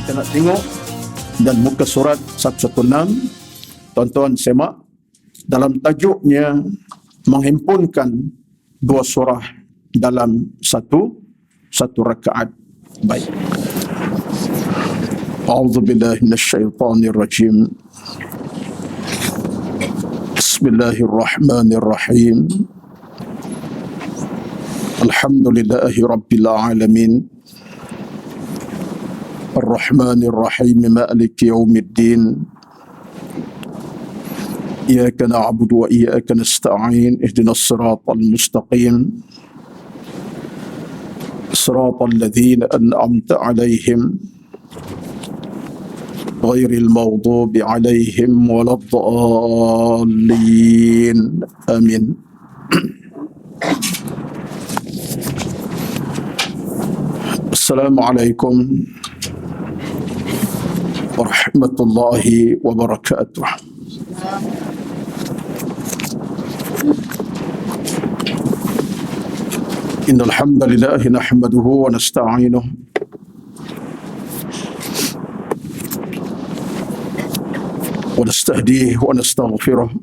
Kita nak tengok dan muka surat 116. Tuan-tuan semak, dalam tajuknya menghimpunkan dua surah dalam satu rakaat. Baik. A'udzubillahi minasyaitonirrajim. Bismillahirrahmanirrahim. Alhamdulillahi rabbil alamin. Ar-Rahmanir-Rahim, Maliki yaumiddin. Iyyaka na'budu wa iyyaka nasta'in. Ihdinas siratal mustaqim. Siratal ladzina an'amta 'alaihim ghairil maghdubi 'alaihim waladdallin. Amin. Assalamualaikum warahmatullahi wabarakatuh. Innal hamdalillah nahmaduhu wa nasta'inuhu wa nastahdihi wa nastaghfiruh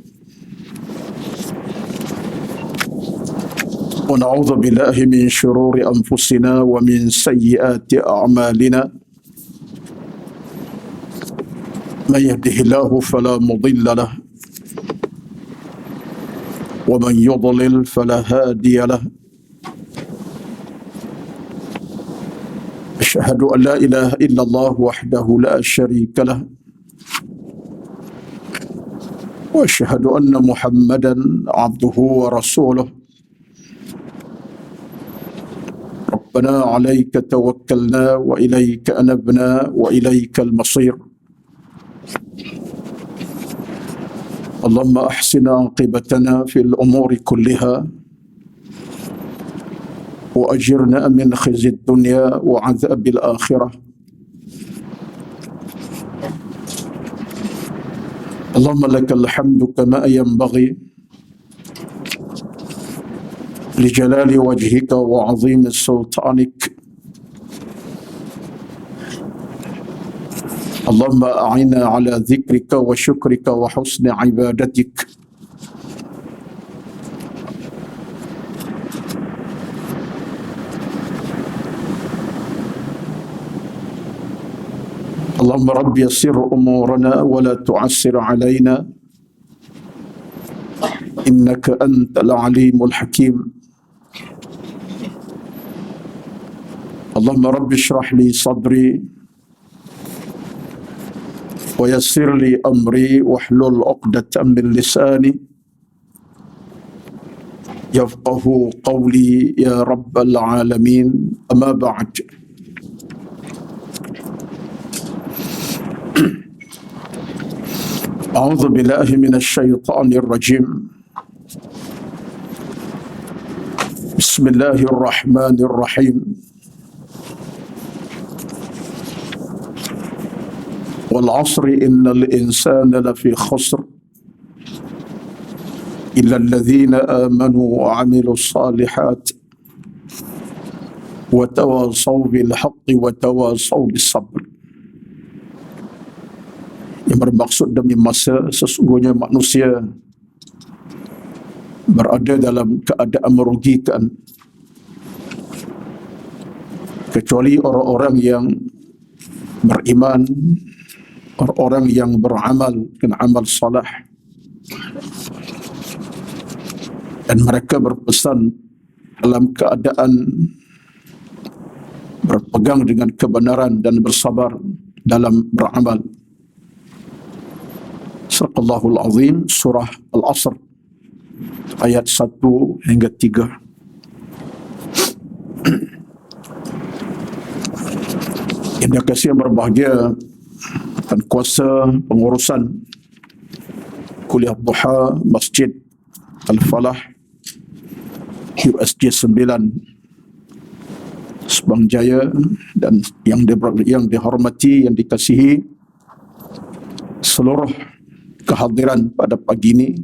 wa na'udzu billahi min shururi anfusina wa min sayyiati a'malina. من يهده الله فلا مضل له ومن يضلل فلا هادي له. أشهد أن لا إله إلا الله وحده لا شريك له وأشهد أن محمدا عبده ورسوله. ربنا عليك توكلنا وإليك أنبنا وإليك المصير. اللهم أحسن عاقبتنا في الأمور كلها وأجرنا من خزي الدنيا وعذاب الآخرة. اللهم لك الحمد كما ينبغي لجلال وجهك وعظيم سلطانك. اللهم أعنا على ذكرك وشكرك وحسن عبادتك. اللهم رب يسر أمورنا ولا تعسر علينا إنك أنت العليم الحكيم. اللهم رب اشرح لي صدري ويسر لي أمري واحلل عقدة من لساني يفقه قولي يا رب العالمين. أما بعد، أعوذ بالله من الشيطان الرجيم. بسم الله الرحمن الرحيم. والعصر إن الإنسان لفي خسر إلا الذين آمنوا وعملوا الصالحات وتواصوا بالحق وتواصوا بالصبر. Yang bermaksud demi masa sesungguhnya manusia berada dalam keadaan merugikan kecuali orang-orang yang beriman, orang-orang yang beramal dengan amal salah, dan mereka berpesan dalam keadaan berpegang dengan kebenaran dan bersabar dalam beramal. Sadaqallahul Azim, surah Al-Asr ayat 1 hingga 3. Yang dikasihi yang berbahagia dan kuasa pengurusan Kuliah Duha Masjid Al-Falah USJ 9 Subang Jaya, dan yang dihormati, yang dikasihi seluruh kehadiran pada pagi ini,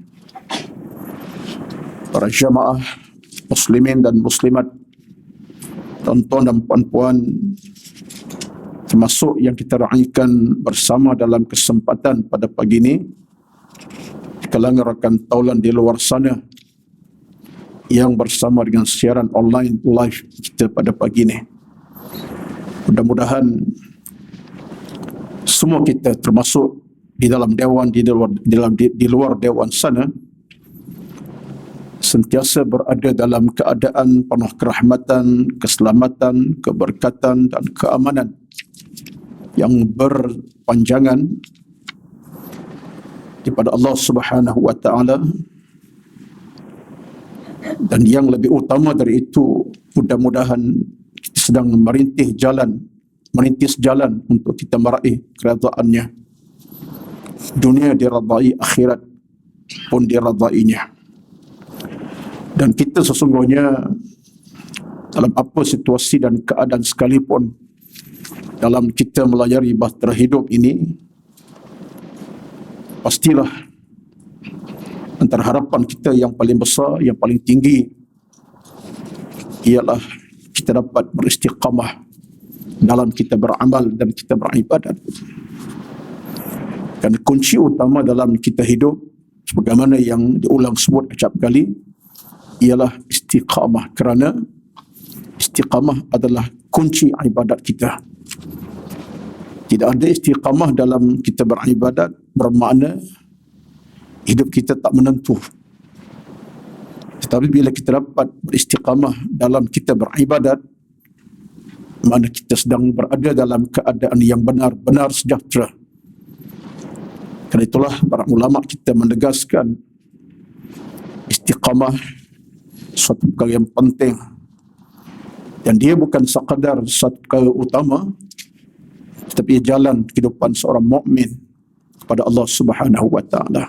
para jamaah muslimin dan muslimat, tuan-tuan dan puan-puan, termasuk yang kita raikan bersama dalam kesempatan pada pagi ini di kalangan rakan taulan di luar sana yang bersama dengan siaran online live kita pada pagi ini. Mudah-mudahan semua kita termasuk di dalam dewan, di luar dewan sana sentiasa berada dalam keadaan penuh kerahmatan, keselamatan, keberkatan dan keamanan yang berpanjangan daripada Allah Subhanahu wa taala. Dan yang lebih utama dari itu, mudah-mudahan kita sedang merintis jalan untuk kita meraih keridaan-Nya. Dunia diradai, akhirat pun diradainya. Dan kita sesungguhnya dalam apa situasi dan keadaan sekalipun dalam kita melayari bahtera hidup ini, pastilah antara harapan kita yang paling besar, yang paling tinggi ialah kita dapat beristiqamah dalam kita beramal dan kita beribadat. Dan kunci utama dalam kita hidup, sebagaimana yang diulang sebut acap kali, ialah istiqamah, kerana istiqamah adalah kunci ibadat kita. Tidak ada istiqamah dalam kita beribadat bermakna hidup kita tak menentu. Tetapi bila kita dapat beristiqamah dalam kita beribadat, mana kita sedang berada dalam keadaan yang benar-benar sejahtera. Kerana itulah para ulama kita menegaskan istiqamah suatu perkara yang penting, dan dia bukan sekadar satu perkara utama, tetapi jalan kehidupan seorang mukmin kepada Allah Subhanahu wa taala.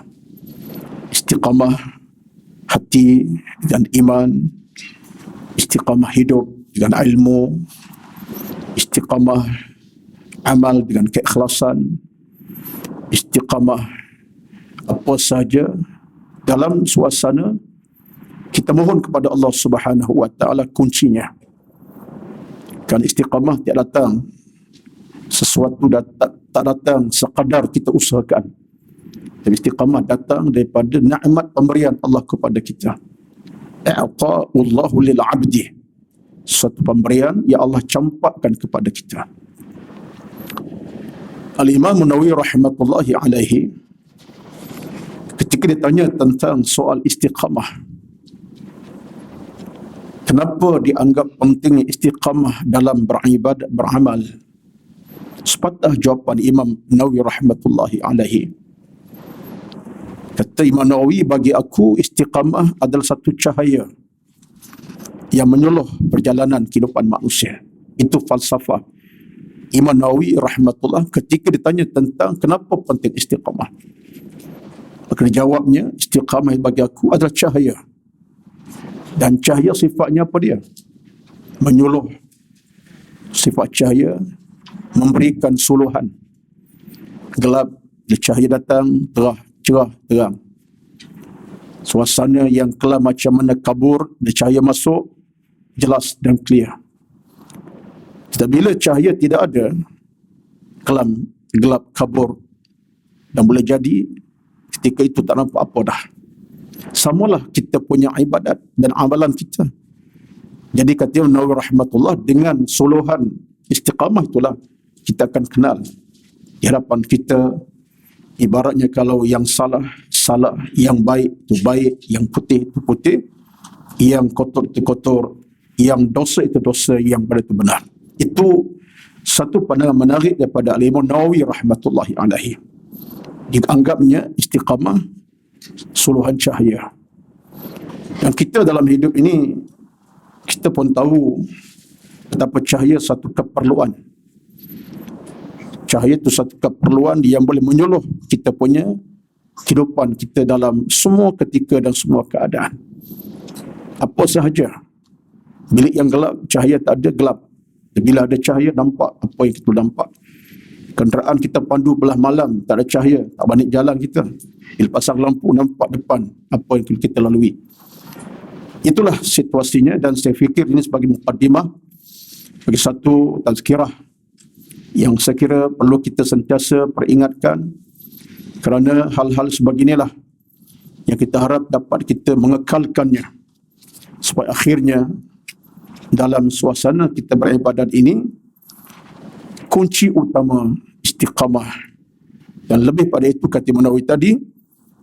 Istiqamah hati dengan iman, istiqamah hidup dengan ilmu, istiqamah amal dengan keikhlasan, istiqamah apa sahaja dalam suasana kita mohon kepada Allah Subhanahu wa taala kuncinya. Kan istiqamah tidak datang sesuatu tak datang sekadar kita usahakan. Tapi istiqamah datang daripada nikmat pemberian Allah kepada kita. A'ta'ullahu lil 'abdi. Suatu pemberian yang Allah campakkan kepada kita. Al-Imam Nawawi rahmatullahi alaihi ketika ditanya tentang soal istiqamah, kenapa dianggap penting istiqamah dalam beribadat, beramal? Sepatah jawapan Imam Nawawi rahmatullahi alaihi. Kata Imam Nawawi, bagi aku istiqamah adalah satu cahaya yang menyuluh perjalanan kehidupan manusia. Itu falsafah Imam Nawawi rahmatullah ketika ditanya tentang kenapa penting istiqamah. Maka jawabnya, istiqamah bagi aku adalah cahaya. Dan cahaya sifatnya apa dia? Menyuluh. Sifat cahaya memberikan suluhan. Gelap, cahaya datang, cerah, terang. Suasana yang kelam macam mana kabur, cahaya masuk, jelas dan clear. Tetapi bila cahaya tidak ada, kelam, gelap, kabur, dan boleh jadi ketika itu tak nampak apa dah. Samalah kita punya ibadat dan amalan kita. Jadi kata Nawawi rahmatullah, dengan suluhan istiqamah itulah kita akan kenal di hadapan kita. Ibaratnya kalau yang salah, yang baik itu baik, yang putih itu putih, yang kotor itu kotor, yang dosa itu dosa, yang benar itu benar. Itu satu pandangan menarik daripada Imam Nawawi rahmatullahi alaihi. Dianggapnya istiqamah suluhan cahaya. Dan kita dalam hidup ini, kita pun tahu betapa cahaya satu keperluan. Cahaya itu satu keperluan yang boleh menyuluh kita punya kehidupan kita dalam semua ketika dan semua keadaan. Apa sahaja. Bilik yang gelap, cahaya tak ada, gelap. Bila ada cahaya, nampak apa yang kita nampak. Kenderaan kita pandu belah malam, tak ada cahaya, tak banyak jalan kita. Bila pasang lampu, nampak depan apa yang kita lalui. Itulah situasinya, dan saya fikir ini sebagai mukaddimah, bagi satu tazkirah yang saya kira perlu kita sentiasa peringatkan, kerana hal-hal sebeginilah yang kita harap dapat kita mengekalkannya supaya akhirnya dalam suasana kita beribadat ini kunci utama istiqamah. Dan lebih pada itu kata Imam Nawawi tadi,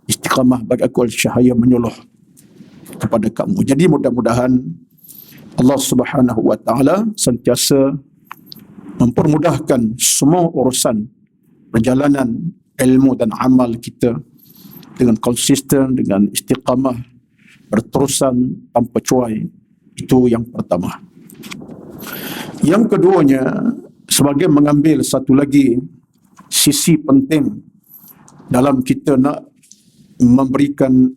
istiqamah bagi aku cahaya menyuluh kepada kamu. Jadi mudah-mudahan Allah Subhanahu wa taala sentiasa mempermudahkan semua urusan perjalanan ilmu dan amal kita dengan konsisten, dengan istiqamah, berterusan tanpa cuai. Itu yang pertama. Yang keduanya, sebagai mengambil satu lagi sisi penting dalam kita nak memberikan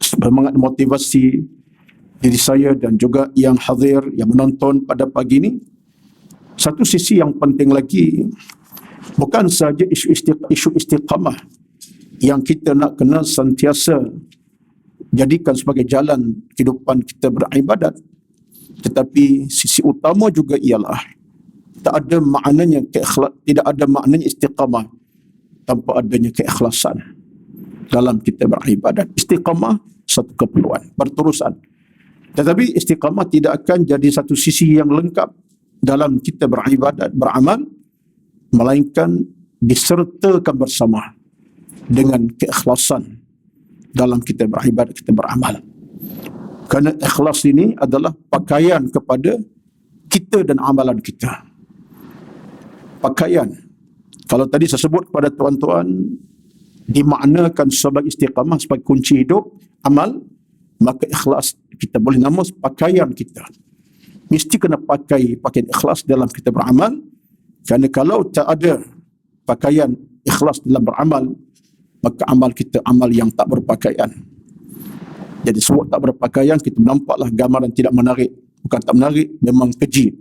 semangat motivasi diri saya dan juga yang hadir, yang menonton pada pagi ini. Satu sisi yang penting lagi, bukan sahaja isu istiqamah yang kita nak kena sentiasa jadikan sebagai jalan kehidupan kita beribadat, tetapi sisi utama juga ialah tidak ada maknanya istiqamah tanpa adanya keikhlasan dalam kita beribadat. Istiqamah satu keperluan, berterusan. Tetapi istiqamah tidak akan jadi satu sisi yang lengkap dalam kita beribadat, beramal, melainkan disertakan bersama dengan keikhlasan dalam kita beribadat, kita beramal. Kerana ikhlas ini adalah pakaian kepada kita dan amalan kita. Pakaian. Kalau tadi saya sebut kepada tuan-tuan, dimaknakan sebagai istiqamah, sebagai kunci hidup, amal, maka ikhlas kita boleh nama pakaian kita. Mesti kena pakai pakaian ikhlas dalam kita beramal, kerana kalau tak ada pakaian ikhlas dalam beramal, maka amal kita amal yang tak berpakaian. Jadi sebut tak berpakaian, kita nampaklah gambaran tidak menarik. Bukan tak menarik, memang keji,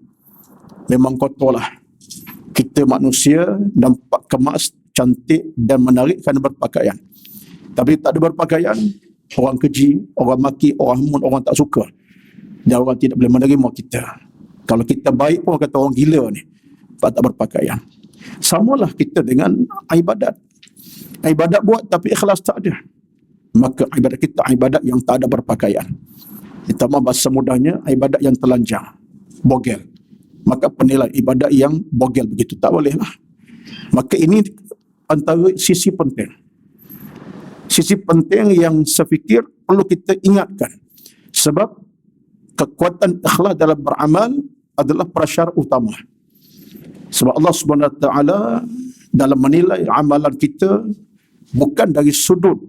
memang kotor lah. Kita manusia nampak kemas, cantik dan menarik kerana berpakaian. Tapi tak ada berpakaian, orang keji, orang maki, orang hamun, orang tak suka. Dan orang tidak boleh menerima kita. Kalau kita baik pun kata orang gila ni, tak berpakaian. Samalah kita dengan ibadat. Ibadat buat tapi ikhlas tak ada, maka ibadat kita ibadat yang tak ada berpakaian. Kita mahu bahasa mudahnya, ibadat yang telanjang, bogel. Maka penilai ibadat yang bogel begitu, tak boleh lah. Maka ini antara sisi penting. Sisi penting yang saya fikir perlu kita ingatkan. Sebab kekuatan ikhlas dalam beramal adalah prasyarat utama. Sebab Allah Subhanahu Wa Taala dalam menilai amalan kita bukan dari sudut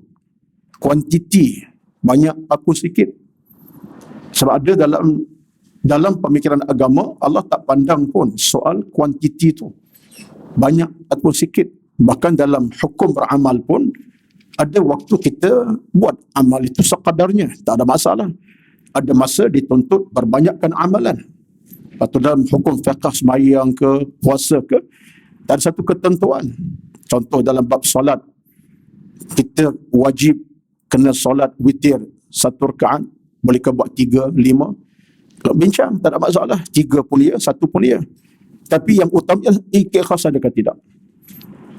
kuantiti, banyak ataupun sedikit. Sebab ada dalam pemikiran agama, Allah tak pandang pun soal kuantiti itu, banyak ataupun sedikit. Bahkan dalam hukum beramal pun, ada waktu kita buat amal itu sekadarnya, tak ada masalah. Ada masa dituntut berbanyakkan amalan. Atau dalam hukum fiqh sembahyang ke, puasa ke, tak ada satu ketentuan. Contoh dalam bab solat, kita wajib kena solat witir 1 rakaat, boleh ke buat 3, 5. Kalau bincang, tak ada masalah. 3 pun ya, 1 pun ya. Tapi yang utama ialah ikhlas adakah tidak.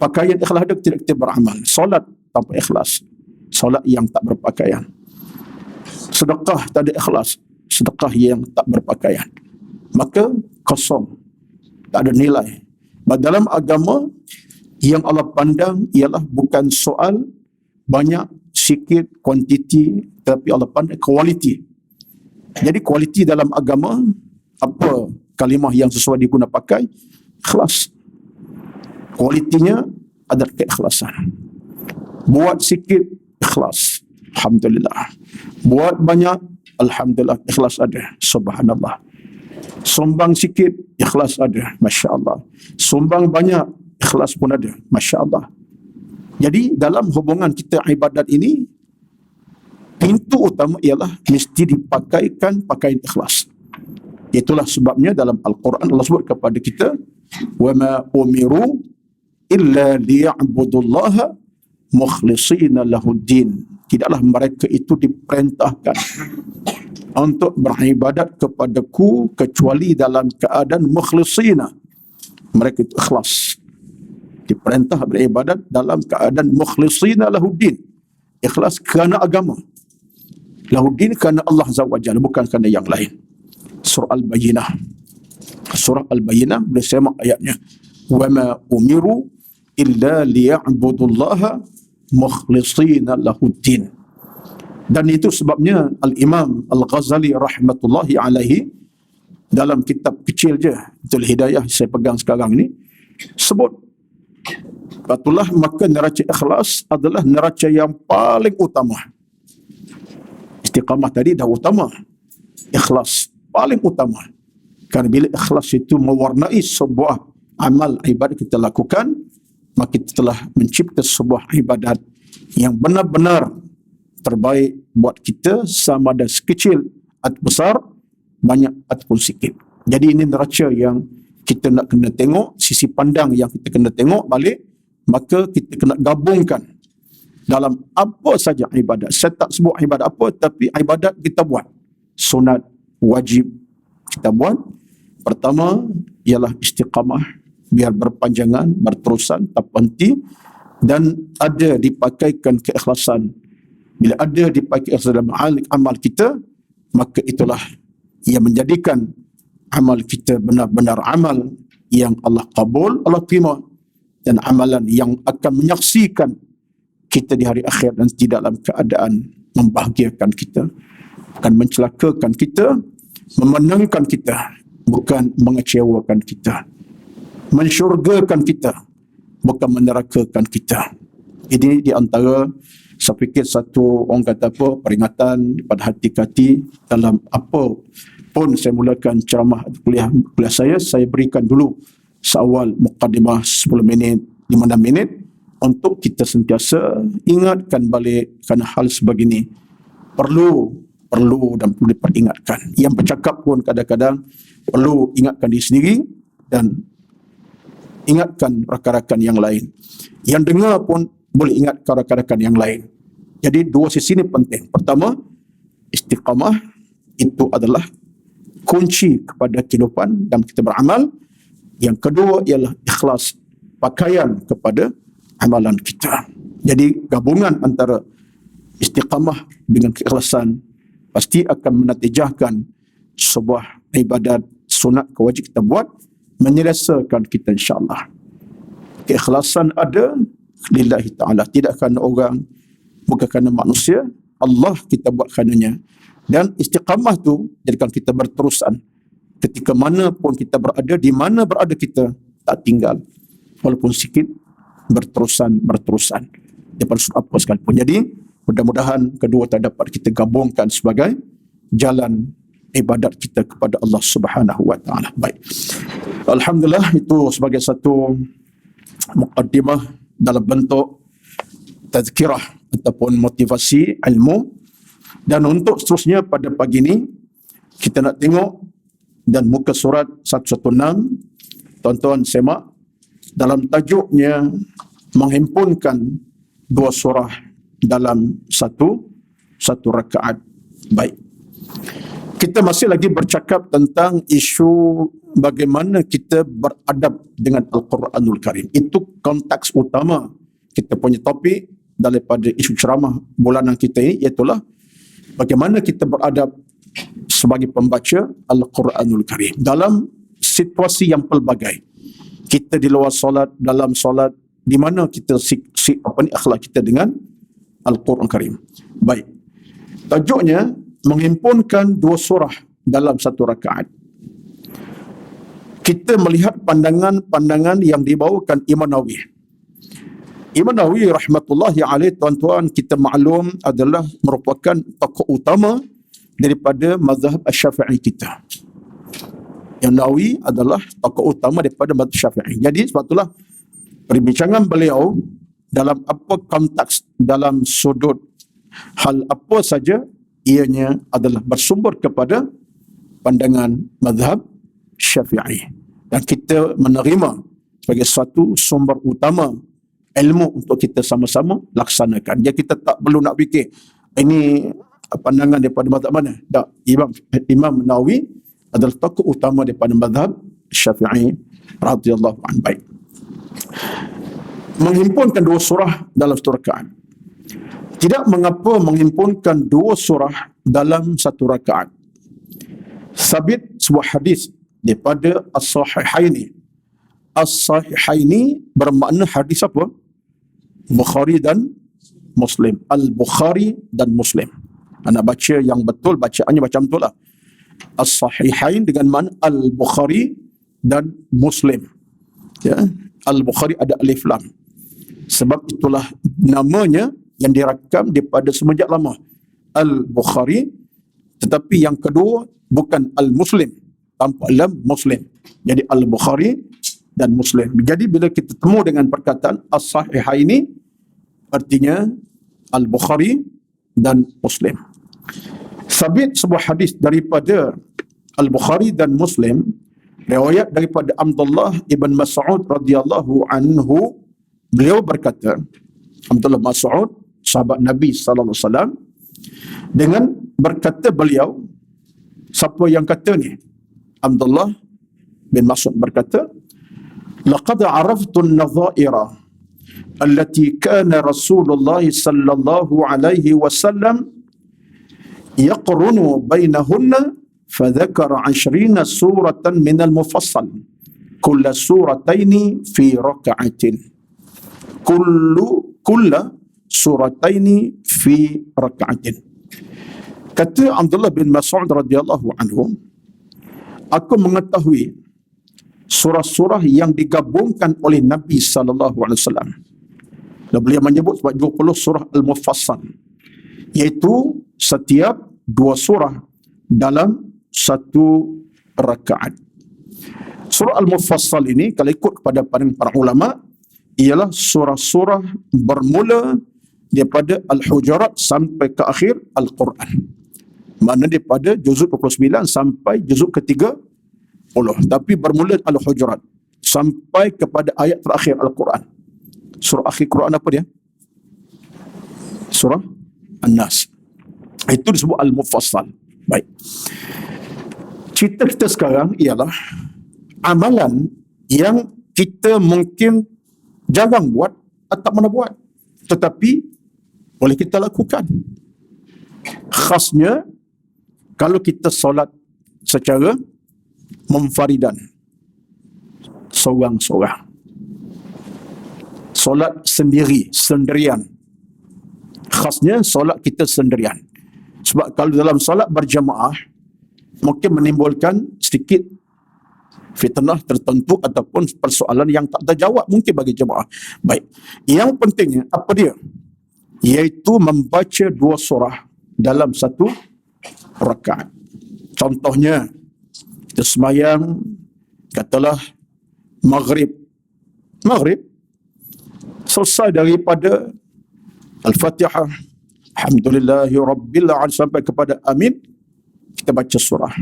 Pakaian ikhlas ada tidak kita beramal. Solat tanpa ikhlas, solat yang tak berpakaian. Sedekah tak ada ikhlas, sedekah yang tak berpakaian, maka kosong, tak ada nilai. Dalam agama, yang Allah pandang ialah bukan soal banyak, sikit, kuantiti, tapi Allah pandang kualiti. Jadi kualiti dalam agama, apa kalimah yang sesuai diguna pakai? Ikhlas. Kualitinya adalah keikhlasan. Buat sikit, ikhlas, alhamdulillah. Buat banyak, alhamdulillah, ikhlas ada, subhanallah. Sumbang sikit, ikhlas ada, Masya Allah. Sumbang banyak, ikhlas pun ada, Masya Allah. Jadi dalam hubungan kita ibadat ini, pintu utama ialah mesti dipakaikan pakaian ikhlas. Itulah sebabnya dalam Al-Quran Allah sebut kepada kita, وَمَا أُمِرُوا إِلَّا لِيَعْبُدُوا اللَّهَ مُخْلِصِينَ لَهُ الدِّينَ. Tidaklah mereka itu diperintahkan untuk beribadat kepadaku kecuali dalam keadaan mukhlisina, mereka itu ikhlas. Diperintah beribadat dalam keadaan mukhlishina lahuddin. Ikhlas kerana agama. Lahuddin kerana Allah Azza wa Jalla, bukan kerana yang lain. Surah Al-Bayyinah. Surah Al-Bayyinah boleh semak ayatnya. Wa ma umiru illa liya'budullaha mukhlishina lahuddin. Dan itu sebabnya Al-Imam Al-Ghazali rahmatullahi alaihi dalam kitab kecil je, Tul Hidayah saya pegang sekarang ni, sebut batulah maka neraca ikhlas adalah neraca yang paling utama. Istiqamah tadi dah utama, ikhlas paling utama. Kerana bila ikhlas itu mewarnai sebuah amal ibadat kita lakukan, maka kita telah mencipta sebuah ibadat yang benar-benar terbaik buat kita, sama ada sekecil atau besar, banyak ataupun sikit. Jadi ini neraca yang kita nak kena tengok, sisi pandang yang kita kena tengok balik, maka kita kena gabungkan dalam apa saja ibadat. Saya tak sebut ibadat apa, tapi ibadat kita buat. Sunat, wajib kita buat. Pertama ialah istiqamah, biar berpanjangan, berterusan, tak berhenti, dan ada dipakaikan keikhlasan. Bila ada dipakai dalam amal kita, maka itulah yang menjadikan amal kita benar-benar amal yang Allah kabul, Allah terima, dan amalan yang akan menyaksikan kita di hari akhir dan tidak dalam keadaan membahagiakan kita, bukan mencelakakan kita, memenangkan kita, bukan mengecewakan kita, mensyurgakan kita, bukan menerakakan kita. Ini di antara, saya fikir satu, orang kata apa, peringatan pada hati-hati dalam apa pun saya mulakan ceramah kuliah saya berikan dulu seawal mukadimah 10 minit, 15 minit untuk kita sentiasa ingatkan balik kerana hal sebegini perlu dan perlu diperingatkan. Yang bercakap pun kadang-kadang perlu ingatkan diri sendiri dan ingatkan rakan-rakan yang lain. Yang dengar pun boleh ingat rakan-rakan yang lain. Jadi dua sisi ini penting. Pertama, istiqamah itu adalah kunci kepada kehidupan dan kita beramal. Yang kedua ialah ikhlas, pakaian kepada amalan kita. Jadi gabungan antara istiqamah dengan keikhlasan pasti akan menatijahkan sebuah ibadat sunat kewajib kita buat, menyelesaikan kita insya-Allah. Keikhlasan ada lillahi ta'ala, tidak kerana orang, bukan kerana manusia, Allah kita buat karenanya. Dan istiqamah tu jadikan kita berterusan. Ketika mana pun kita berada, di mana berada kita, tak tinggal. Walaupun sikit, berterusan. Daripada sudut apa sekalipun. Jadi, mudah-mudahan kedua tak dapat kita gabungkan sebagai jalan ibadat kita kepada Allah Subhanahu wa ta'ala. Baik. Alhamdulillah, itu sebagai satu muqaddimah dalam bentuk tazkirah ataupun motivasi ilmu. Dan untuk seterusnya pada pagi ini kita nak tengok dan muka surat 116, tuan-tuan semak, dalam tajuknya menghimpunkan dua surah dalam satu rakaat. Baik, kita masih lagi bercakap tentang isu bagaimana kita beradab dengan Al-Quranul Karim. Itu konteks utama kita punya topik daripada isu ceramah bulanan kita ini, iaitulah bagaimana kita beradab sebagai pembaca Al-Quranul Karim dalam situasi yang pelbagai. Kita di luar solat, dalam solat, di mana kita akhlak kita dengan Al-Quran Karim. Baik, tajuknya menghimpunkan dua surah dalam satu rakaat. Kita melihat pandangan-pandangan yang dibawakan Imam Nawawi. Imam Nawawi rahmatullahi alaih, tuan-tuan, kita maklum adalah merupakan tokoh utama daripada mazhab Asy-Syafi'i kita. Yang Nawawi adalah tokoh utama daripada mazhab Syafi'i. Jadi sebab itulah perbincangan beliau dalam apa konteks, dalam sudut hal apa saja, ianya adalah bersumber kepada pandangan mazhab Syafi'i. Dan kita menerima sebagai satu sumber utama ilmu untuk kita sama-sama laksanakan. Jadi kita tak perlu nak fikir ini pandangan daripada mazhab mana. Tak, Imam Nawawi adalah tokoh utama daripada mazhab Syafi'i radhiyallahu anhu. Baik. Menghimpunkan dua surah dalam satu rakaat. Tidak mengapa menghimpunkan dua surah dalam satu rakaat. Sabit sebuah hadis daripada As-Sahihaini. As-Sahihaini bermakna hadis apa? Bukhari dan Muslim. Al-Bukhari dan Muslim. Anak baca yang betul, bacaannya macam betul lah. As-Sahihain dengan mana Al-Bukhari dan Muslim. Ya, Al-Bukhari ada alif lam. Sebab itulah namanya yang direkam daripada semenjak lama. Al-Bukhari, tetapi yang kedua bukan Al-Muslim, tanpa lam, Muslim. Jadi Al-Bukhari dan Muslim. Jadi bila kita temu dengan perkataan As-Sahihaini, artinya Al-Bukhari dan Muslim. Sabit sebuah hadis daripada Al-Bukhari dan Muslim, riwayat daripada Abdullah ibn Mas'ud radhiyallahu anhu, beliau berkata, Abdullah Mas'ud, sahabat Nabi sallallahu alaihi wasallam, dengan berkata beliau, siapa yang kata ni? Abdullah bin Mas'ud berkata, laqad araftu an-nadha'ira allati kana Rasulullah sallallahu alaihi wasallam yaqrunu bainahunna fadhakara 20 suratan min al-mufassal kulla surataini fi raka'atin kulla surataini fi raka'atin. Kata Abdullah bin Mas'ud radhiyallahu anhu, aku mengetahui surah-surah yang digabungkan oleh Nabi sallallahu alaihi wasallam. Dan beliau menyebut 20 surah al-mufassal, iaitu setiap 2 surah dalam satu rakaat. Surah al-mufassal ini kalau ikut kepada pandangan para ulama ialah surah-surah bermula daripada Al-Hujurat sampai ke akhir Al-Quran. Maknanya daripada juzuk 29 sampai juzuk ke-30. Tapi bermula Al-Hujurat sampai kepada ayat terakhir Al-Quran. Surah akhir Quran apa dia? Surah An-Nas. Itu disebut Al-Mufassal. Baik. Cerita kita sekarang ialah amalan yang kita mungkin jarang buat atau tak mana buat, tetapi boleh kita lakukan. Khasnya kalau kita solat secara munfaridan, seorang-seorang. Solat sendirian. Khasnya solat kita sendirian. Sebab kalau dalam solat berjamaah, mungkin menimbulkan sedikit fitnah tertentu ataupun persoalan yang tak terjawab mungkin bagi jemaah. Baik. Yang pentingnya apa dia? Iaitu membaca 2 surah dalam satu rakaat. Contohnya, kita semayang, katalah Maghrib, selesai daripada Al-Fatihah, Alhamdulillahi Rabbil Alamin sampai kepada Amin, kita baca surah.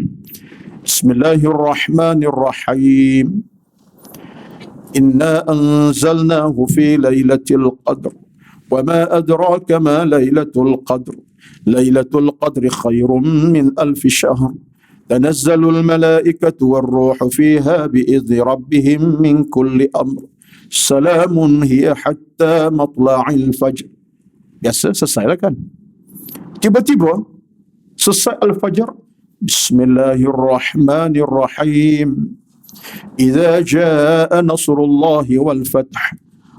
Bismillahirrahmanirrahim. Inna anzalnahu fi lailatul qadr. Wa ma adraka ma lailatul qadr. Lailatul qadri khairum min alfi syahr. Tanazzalul malaikatu war-ruhu fiha bi'izni rabbihim min kulli amr. Salamun hiya hatta matla'il fajr. Biasa selesailah kan. Tiba-tiba selesai al-fajr, Bismillahirrahmanirrahim. Idza jaa nasrullahi wal fath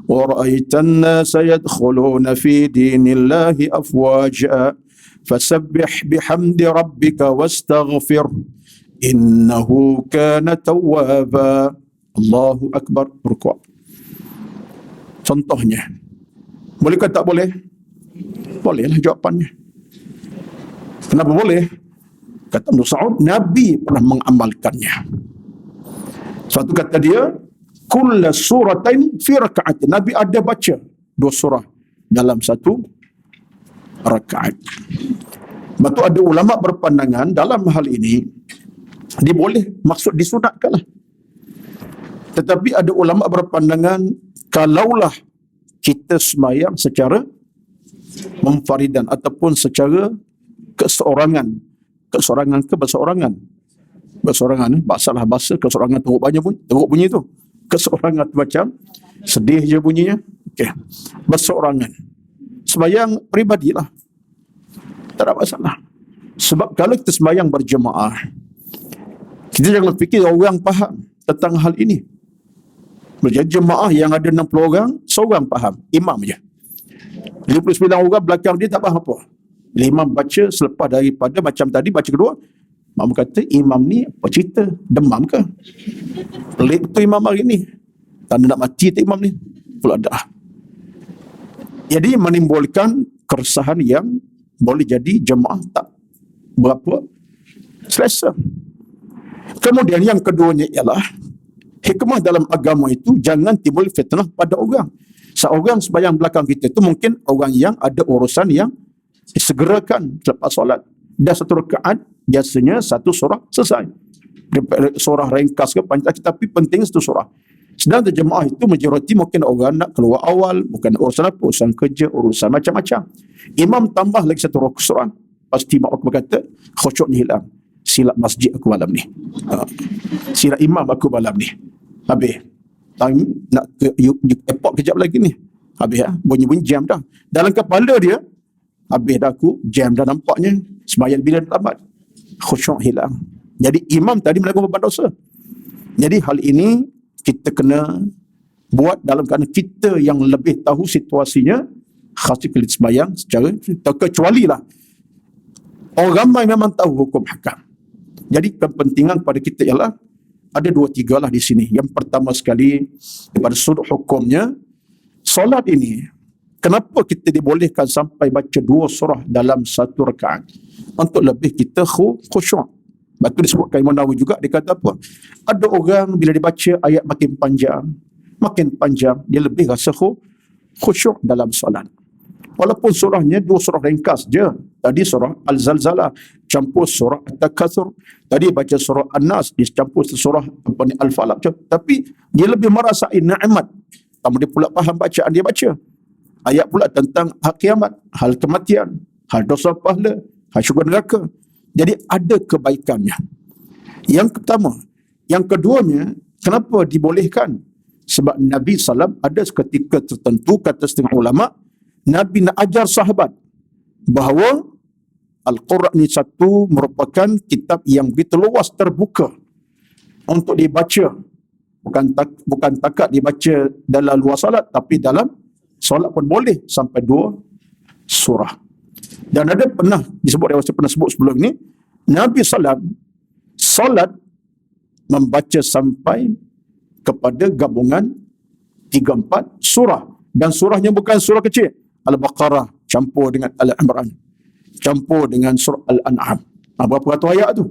wa ra'aitan nasa yadkhuluna fi dinillahi afwaja fasabbih bihamdi rabbika wastaghfir innahu kana tawwaba. Allahu akbar. Rukuk. Contohnya. Bolehkah tak boleh? Bolehlah jawapannya. Kenapa boleh? Kata Ibn Mas'ud, Nabi pernah mengamalkannya. Suatu kata dia, kulla suratain fi raka'atin. Nabi ada baca 2 surah dalam satu rakaat. Betul, ada ulama berpandangan dalam hal ini dia boleh, maksud disunatkanlah. Tetapi ada ulama berpandangan kalaulah kita semayang secara munfaridan ataupun secara keseorangan ke berseorangan, Bersorangan, salah bahasa, kesorangan teruk bunyi tu. Kesorangan macam sedih je bunyinya. Okey. Bersorangan. Sembahyang peribadilah. Tak ada masalah. Sebab kalau kita sembahyang berjemaah, kita jangan fikir orang faham tentang hal ini. Jadi jemaah yang ada 60 orang, seorang faham, imam je. 59 orang belakang dia tak faham apa. Bila imam baca selepas daripada macam tadi baca kedua, Mak kata, imam ni apa cerita? Demam ke? Pelik betul imam hari ni. Tanda nak mati tak imam ni? Pula dah. Jadi menimbulkan keresahan yang boleh jadi jemaah tak berapa selesa. Kemudian yang keduanya ialah hikmah dalam agama itu jangan timbul fitnah pada orang. Seorang sembahyang belakang kita itu mungkin orang yang ada urusan yang disegerakan selepas solat. Dah satu rakaat, biasanya satu surah selesai. Surah ringkas ke panjang, tapi penting satu surah. Sedangkan jemaah itu majoriti mungkin orang nak keluar awal, bukan urusan apa, urusan kerja, urusan macam-macam. Imam tambah lagi satu surah, pasti mak aku berkata, khusyuk ni hilang. Silap masjid aku malam ni. Silap imam aku malam ni. Habis. Nak ke airport kejap lagi ni. Habis bunyi-bunyi jam dah. Dalam kepala dia, habis dah aku, jam dah nampaknya. Sembahyang bila lambat. Khusyuk hilang. Jadi imam tadi melakukan beban dosa. Jadi hal ini kita kena buat dalam keadaan kita yang lebih tahu situasinya, khasnya kulit sembahyang secara terkecuali lah. Orang ramai memang tahu hukum hakam. Jadi kepentingan pada kita ialah ada 2-3 lah di sini. Yang pertama sekali daripada sudut hukumnya, solat ini kenapa kita dibolehkan sampai baca 2 surah dalam satu rakaat? Untuk lebih kita khusyuk. Lepas tu disebutkan Imam Nawawi juga, dia kata apa? Ada orang bila dibaca ayat makin panjang, dia lebih rasa khusyuk dalam solat. Walaupun surahnya 2 surah ringkas je. Tadi surah Al-Zalzalah campur surah At-Takatsur. Tadi baca surah An-Nas dicampur surah Al-Falaq. Tapi dia lebih merasai nikmat. Dia pula faham bacaan dia baca. Ayat pula tentang hak kiamat, hal kematian, hal dosa pahala, hal syurga neraka. Jadi ada kebaikannya. Yang pertama. Yang keduanya, kenapa dibolehkan? Sebab Nabi SAW ada seketika tertentu, kata setengah ulama', Nabi nak ajar sahabat bahawa Al-Quran ini satu merupakan kitab yang begitu luas terbuka untuk dibaca. Bukan takat dibaca dalam luar salat, tapi dalam solat pun boleh sampai 2 surah. Dan ada pernah disebut, saya pernah sebut sebelum ini, Nabi SAW solat membaca sampai kepada gabungan 3-4 surah. Dan surahnya bukan surah kecil. Al-Baqarah campur dengan Al-Imran, campur dengan surah Al-An'am. Berapa ratus ayat tu?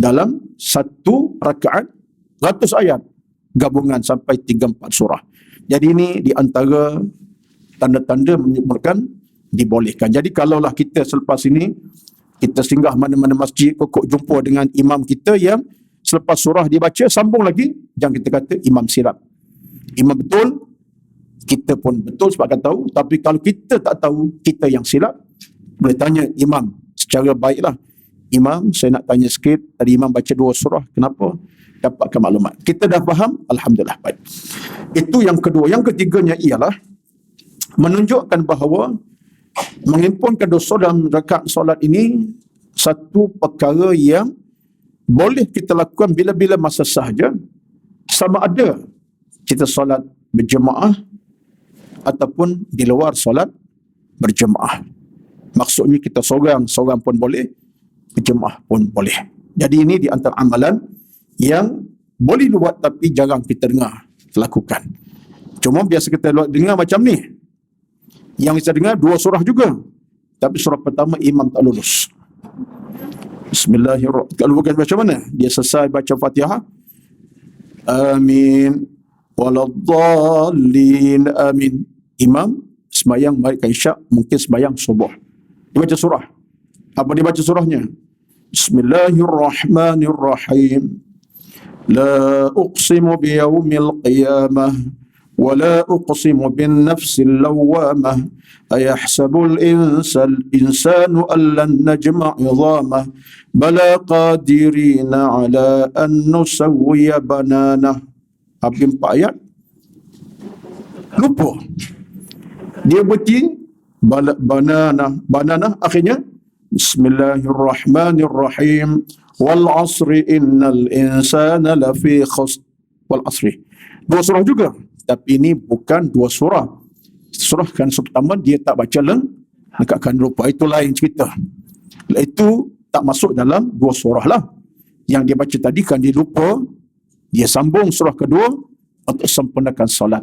Dalam satu rakaat, 100 ayat. Gabungan sampai 3-4 surah. Jadi ini di antara tanda-tanda menyebutkan dibolehkan. Jadi kalaulah kita selepas ini, kita singgah mana-mana masjid, kok jumpa dengan imam kita yang selepas surah dibaca, sambung lagi, jangan kita kata imam silap. Imam betul, kita pun betul sebab akan tahu. Tapi kalau kita tak tahu, kita yang silap, boleh tanya imam secara baiklah. Imam, saya nak tanya sikit, tadi imam baca 2 surah, kenapa? Dapatkan maklumat. Kita dah faham, alhamdulillah, baik. Itu yang kedua. Yang ketiganya ialah menunjukkan bahawa menghimpunkan dosa dalam rakaat solat ini satu perkara yang boleh kita lakukan bila-bila masa sahaja, sama ada kita solat berjemaah ataupun di luar solat berjemaah. Maksudnya kita seorang pun boleh, berjemaah pun boleh. Jadi ini di antara amalan yang boleh buat tapi jarang kita dengar, lakukan. Cuma biasa kita dengar macam ni. Yang kita dengar 2 surah juga. Tapi surah pertama imam tak lulus. Bismillahirrahmanirrahim. Kalau bukan macam mana? Dia selesai baca Fatihah. Amin. Waladdallin. Amin. Imam sembahyang baik isyak, mungkin sembahyang subuh. Dia baca surah. Apa dia baca surahnya? Bismillahirrahmanirrahim. La uqsimu biyaumil qiyamah ولا أقسم بالنفس اللوامة أيحسب الإنسان أن لن نجمع عظامه بلى قادرين على أن نسوي بنانه. Habis 4 ayat lupa. Dia berhenti banana akhirnya Bismillahirrahmanirrahim wal asri innal insana lafi khusr wal asri. 2 surah juga, tapi ini bukan 2 surah. Surah kan pertama dia tak baca lengkapkan lupa, itu lain cerita. Itu tak masuk dalam 2 surah lah. Yang dia baca tadi kan dia lupa, dia sambung surah kedua untuk sempurnakan solat.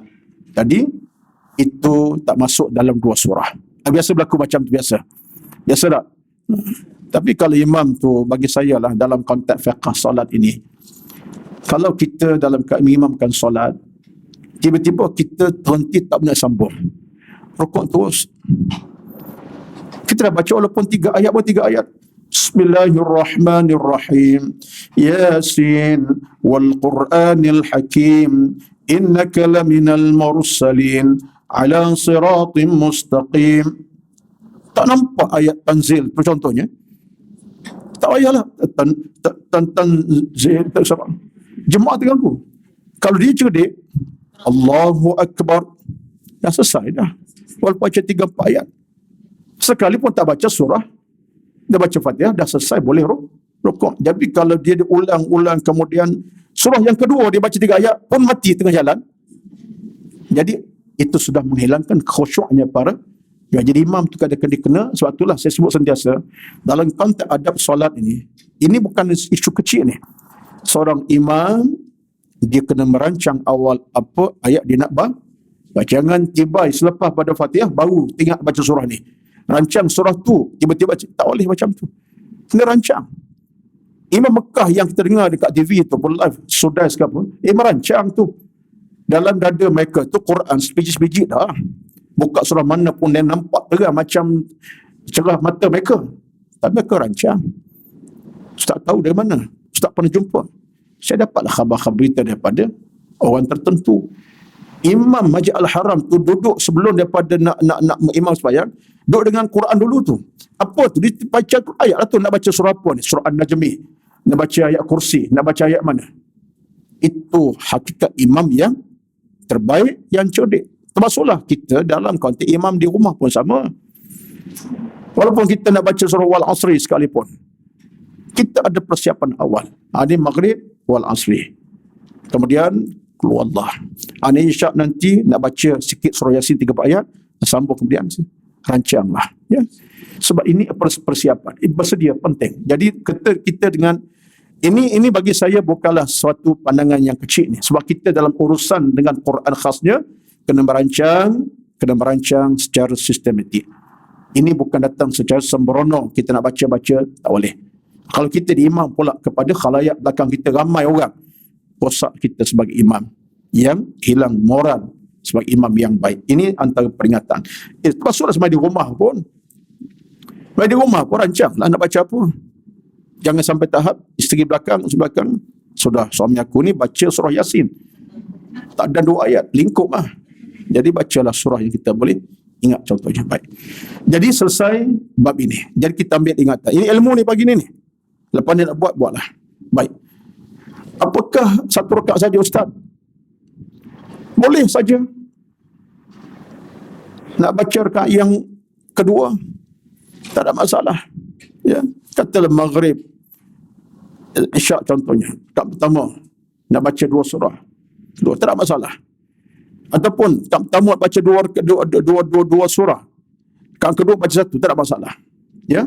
Tadi itu tak masuk dalam 2 surah. Biasa berlaku macam tu, biasa tak? Tapi kalau imam tu, bagi saya lah dalam konteks fiqh solat ini, kalau kita dalam mengimamkan solat, tiba-tiba kita terhenti tak nak sambung, rukuk terus, kita dah baca walaupun 3 ayat pun 3 ayat. Bismillahirrahmanirrahim. Yasin wal Qur'anil Hakim. Innaka laminal mursalin ala siratim mustaqim. Tak nampak ayat tanzil tu contohnya. Tak payahlah tanzil tak siapa. Jemaah terganggu. Kalau dia cerdik, Allahu Akbar, dah selesai dah. Walaupun baca 3-4 ayat. Sekalipun tak baca surah, dia baca Fatihah, dah selesai, boleh rukuk. Jadi kalau dia ulang-ulang, kemudian surah yang kedua dia baca 3 ayat pun mati tengah jalan, jadi itu sudah menghilangkan khusyuknya para. Jadi imam tu kadang-kadang dikena. Sebab itulah saya sebut sentiasa dalam konteks adab solat ini bukan isu kecil ni. Seorang imam dia kena merancang awal apa ayat dia nak baca. Jangan tiba selepas pada Fatihah baru tengok baca surah ni. Rancang surah tu tiba-tiba baca, tak boleh macam tu. Kena rancang. Imam Mekah yang kita dengar dekat TV tu pun live Sudais ke apa, merancang tu. Dalam dada mereka tu Quran sebiji-sebiji dah. Buka surah mana pun dia nampak terang macam cerah mata mereka. Tapi mereka rancang. Ustaz tahu dari mana? Ustaz pernah jumpa. Saya dapatlah khabar-khabar berita daripada orang tertentu. Imam Masjid Al-Haram tu duduk sebelum daripada nak imam sembahyang, duduk dengan Quran dulu tu. Apa tu? Dia baca ayat lah tu, nak baca surah apa ni? Surah An-Najmi. Nak baca ayat kursi, nak baca ayat mana? Itu hakikat imam yang terbaik, yang cerdik. Termasuklah kita dalam konteks imam di rumah pun sama. Walaupun kita nak baca surah Wal Asri sekalipun, kita ada persiapan awal. Ini maghrib Wal Asri. Kemudian keluar Allah. Ini isyak nanti nak baca sikit surah Yasin 3 ayat, sambung kemudian rancanglah. Ya. Sebab ini persiapan. Bersedia penting. Jadi kita dengan ini bagi saya bukanlah suatu pandangan yang kecil ni. Sebab kita dalam urusan dengan Quran khasnya kena merancang secara sistematik. Ini bukan datang secara sembrono, kita nak baca-baca, tak boleh. Kalau kita diimam pula kepada khalayak belakang kita ramai orang, rosak kita sebagai imam yang hilang moral sebagai imam yang baik. Ini antara peringatan. Termasuklah semai di rumah pun. Semai di rumah pun rancanglah nak baca apa. Jangan sampai tahap isteri belakang, sudah suami aku ni baca surah Yasin. Tak ada 2 ayat, lingkup lah. Jadi bacalah surah yang kita boleh ingat contohnya. Baik. Jadi selesai bab ini. Jadi kita ambil ingatan. Ini ilmu ni pagi ni. Lepas ni nak buatlah. Baik. Apakah 1 rakaat saja Ustaz? Boleh saja. Nak baca rakaat yang kedua, tak ada masalah. Ya, katalah maghrib, isyak contohnya. Rakaat pertama nak baca 2 surah. Tak ada masalah. Ataupun tak pertama baca dua surah, rakaat kedua baca 1, tak ada masalah. Ya.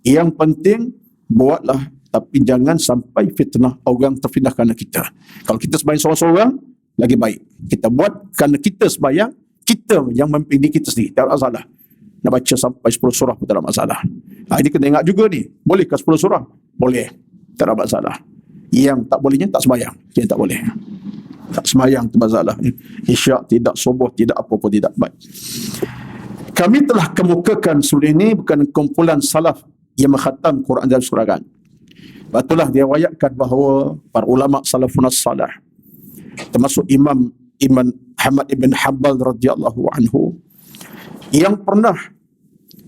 Yang penting buatlah, tapi jangan sampai fitnah orang terfitnah kerana kita. Kalau kita sembahyang seorang-seorang, lagi baik. Kita buat kerana kita sembahyang, kita yang memimpin diri kita sendiri, tak ada masalah. Nak baca sampai 10 surah pun tak ada masalah. Ini kena ingat juga ni. Bolehkah 10 surah? Boleh. Tak ada masalah. Yang tak bolehnya tak sembahyang. Yang tak boleh. Tak sembahyang tu masalah. Isyak tidak, subuh tidak, apa pun tidak. Baik. Kami telah kemukakan sebelum ini bukan kumpulan salaf yang mengkhatam Quran dan suragan. Itulah dia riwayatkan bahawa para ulama salafun salih, termasuk Imam Ahmad ibn Hanbal radhiyallahu anhu yang pernah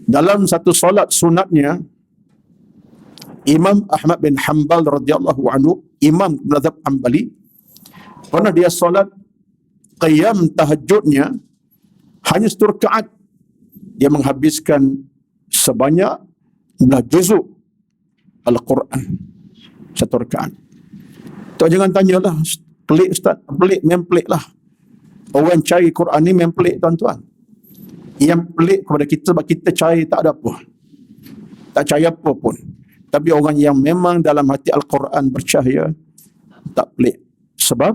dalam satu solat sunatnya, Imam Ahmad bin Hanbal radhiyallahu anhu, imam mazhab Hanbali, pernah dia solat qiyam tahajudnya hanya satu rakaat, dia menghabiskan sebanyak juzuk Al-Quran satu rakaat. Tak, jangan tanyalah, pelik ustaz, pelik, memang pelik lah. Orang cari Quran ni memang pelik tuan-tuan. Yang pelik kepada kita sebab kita cari tak ada apa, tak cari apa pun. Tapi orang yang memang dalam hati Al-Quran bercahaya, tak pelik. Sebab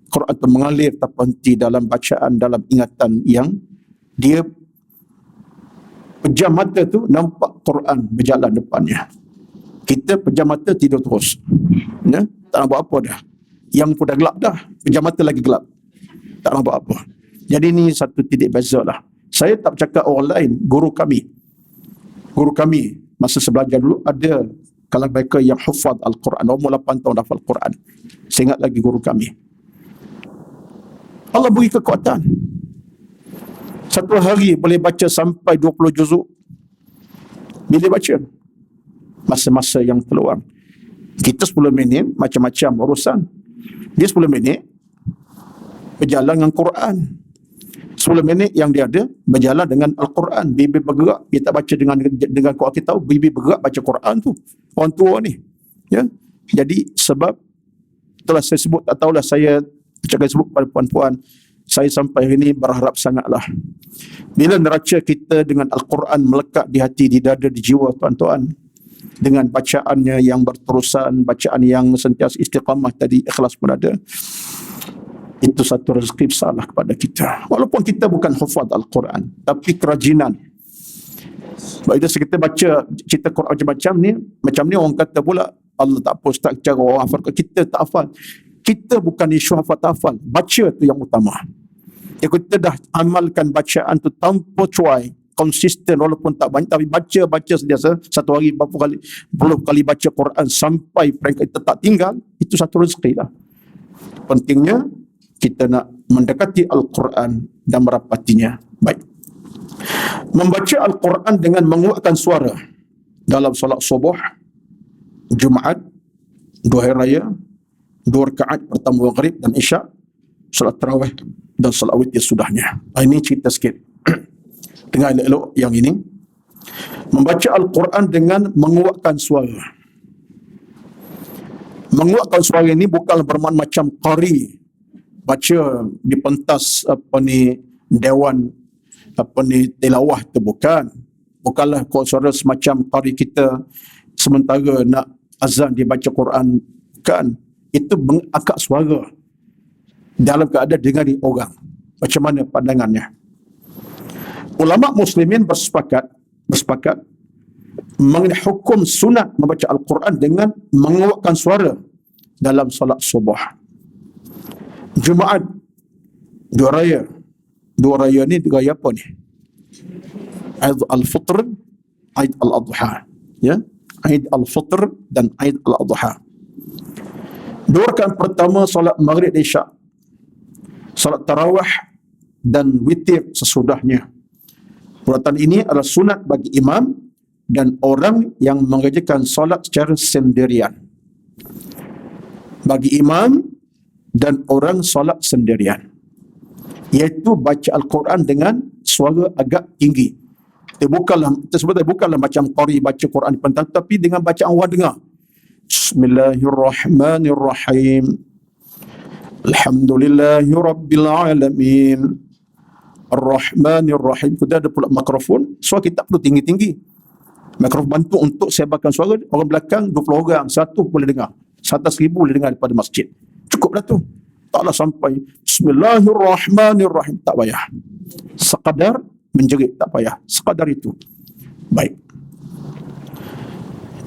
Quran itu mengalir tak berhenti dalam bacaan, dalam ingatan yang dia pejam mata tu nampak Quran berjalan depannya. Kita pejam mata tidur terus. Ya? Tak nak buat apa dah. Yang pun dah gelap dah, pejam mata lagi gelap. Tak nak buat apa. Jadi ni satu titik beza lah. Saya tak bercakap orang lain, guru kami masa sebelajar dulu ada kalangan mereka yang hafaz Al-Quran, umur 8 tahun hafal Al-Quran. Saya ingat lagi guru kami. Allah beri kekuatan. Satu hari boleh baca sampai 20 juzuk. Bila baca? Masa-masa yang peluang. Kita 10 minit macam-macam urusan. Dia 10 minit berjalan dengan Quran. 10 minit yang dia ada berjalan dengan Al-Quran. Bibir bergerak, dia tak baca dengan Quran. Kita tahu bibir bergerak baca Quran tu. Orang tua ni. Ya. Jadi sebab itulah saya sebut, tak tahulah saya cakap sebut pada puan-puan, saya sampai hari ini berharap sangatlah bila neraca kita dengan Al-Quran melekat di hati, di dada, di jiwa tuan-tuan, dengan bacaannya yang berterusan, bacaan yang sentiasa istiqamah tadi, ikhlas pun ada, itu satu rezeki besar lah kepada kita. Walaupun kita bukan hafaz Al-Quran, tapi kerajinan. Sebab itu kita baca cerita Quran macam ni orang kata pula, Allah tak apa ustaz cara orang hafal, kita tak hafal. Kita bukan isu hafal-hafal, baca tu yang utama. Ya, kita dah amalkan bacaan tu tanpa cuai, konsisten walaupun tak banyak, tapi baca sentiasa, satu hari berapa kali, 10 kali baca Quran sampai peringkat kita tak tinggal, itu satu rezeki lah. Pentingnya kita nak mendekati Al-Quran dan merapatinya. Baik. Membaca Al-Quran dengan menguatkan suara dalam solat subuh, Jumaat, 2 hari raya, 2 rakaat pertama maghrib dan isyak, solat tarawih dan solat witir sudahnya. Ini cerita sikit. Dengar elok-elok yang ini. Membaca Al-Quran dengan menguatkan suara. Menguatkan suara ini bukanlah bermakna macam qari, baca di pentas dewan tilawah tu, bukanlah suara semacam qari kita sementara nak azan dia baca Quran, bukan. Itu mengangkat suara dalam keadaan dengari orang. Macam mana pandangannya? Ulama muslimin bersepakat mengenai hukum sunat membaca Al-Quran dengan menguatkan suara dalam solat subuh. Jumaat, 2 raya. 2 raya ni 2 raya apa ni? Aid al-Fitr, Aid al-Adha. Ya? Aid al-Fitr dan Aid al-Adha. 2 rakaat pertama solat maghrib dan isyak, solat tarawih dan witir sesudahnya. Perbuatan ini adalah sunat bagi imam dan orang yang mengerjakan solat secara sendirian. Bagi imam dan orang solat sendirian, iaitu baca Al-Quran dengan suara agak tinggi. Bukanlah macam qari baca Quran di pentas, tapi dengan bacaan orang dengar. Bismillahirrahmanirrahim. Alhamdulillahi rabbil alamin. Ar-Rahmanir-Rahim. Kita ada pula mikrofon, suara kita perlu tinggi-tinggi. Mikrofon bantu untuk sebarkan suara. Orang belakang 20 orang, 100 boleh dengar, 100,000 boleh dengar daripada masjid. Cukup dah tu. Taklah sampai Bismillahirrahmanirrahim, tak payah. Sekadar menjerit, tak payah. Sekadar itu. Baik.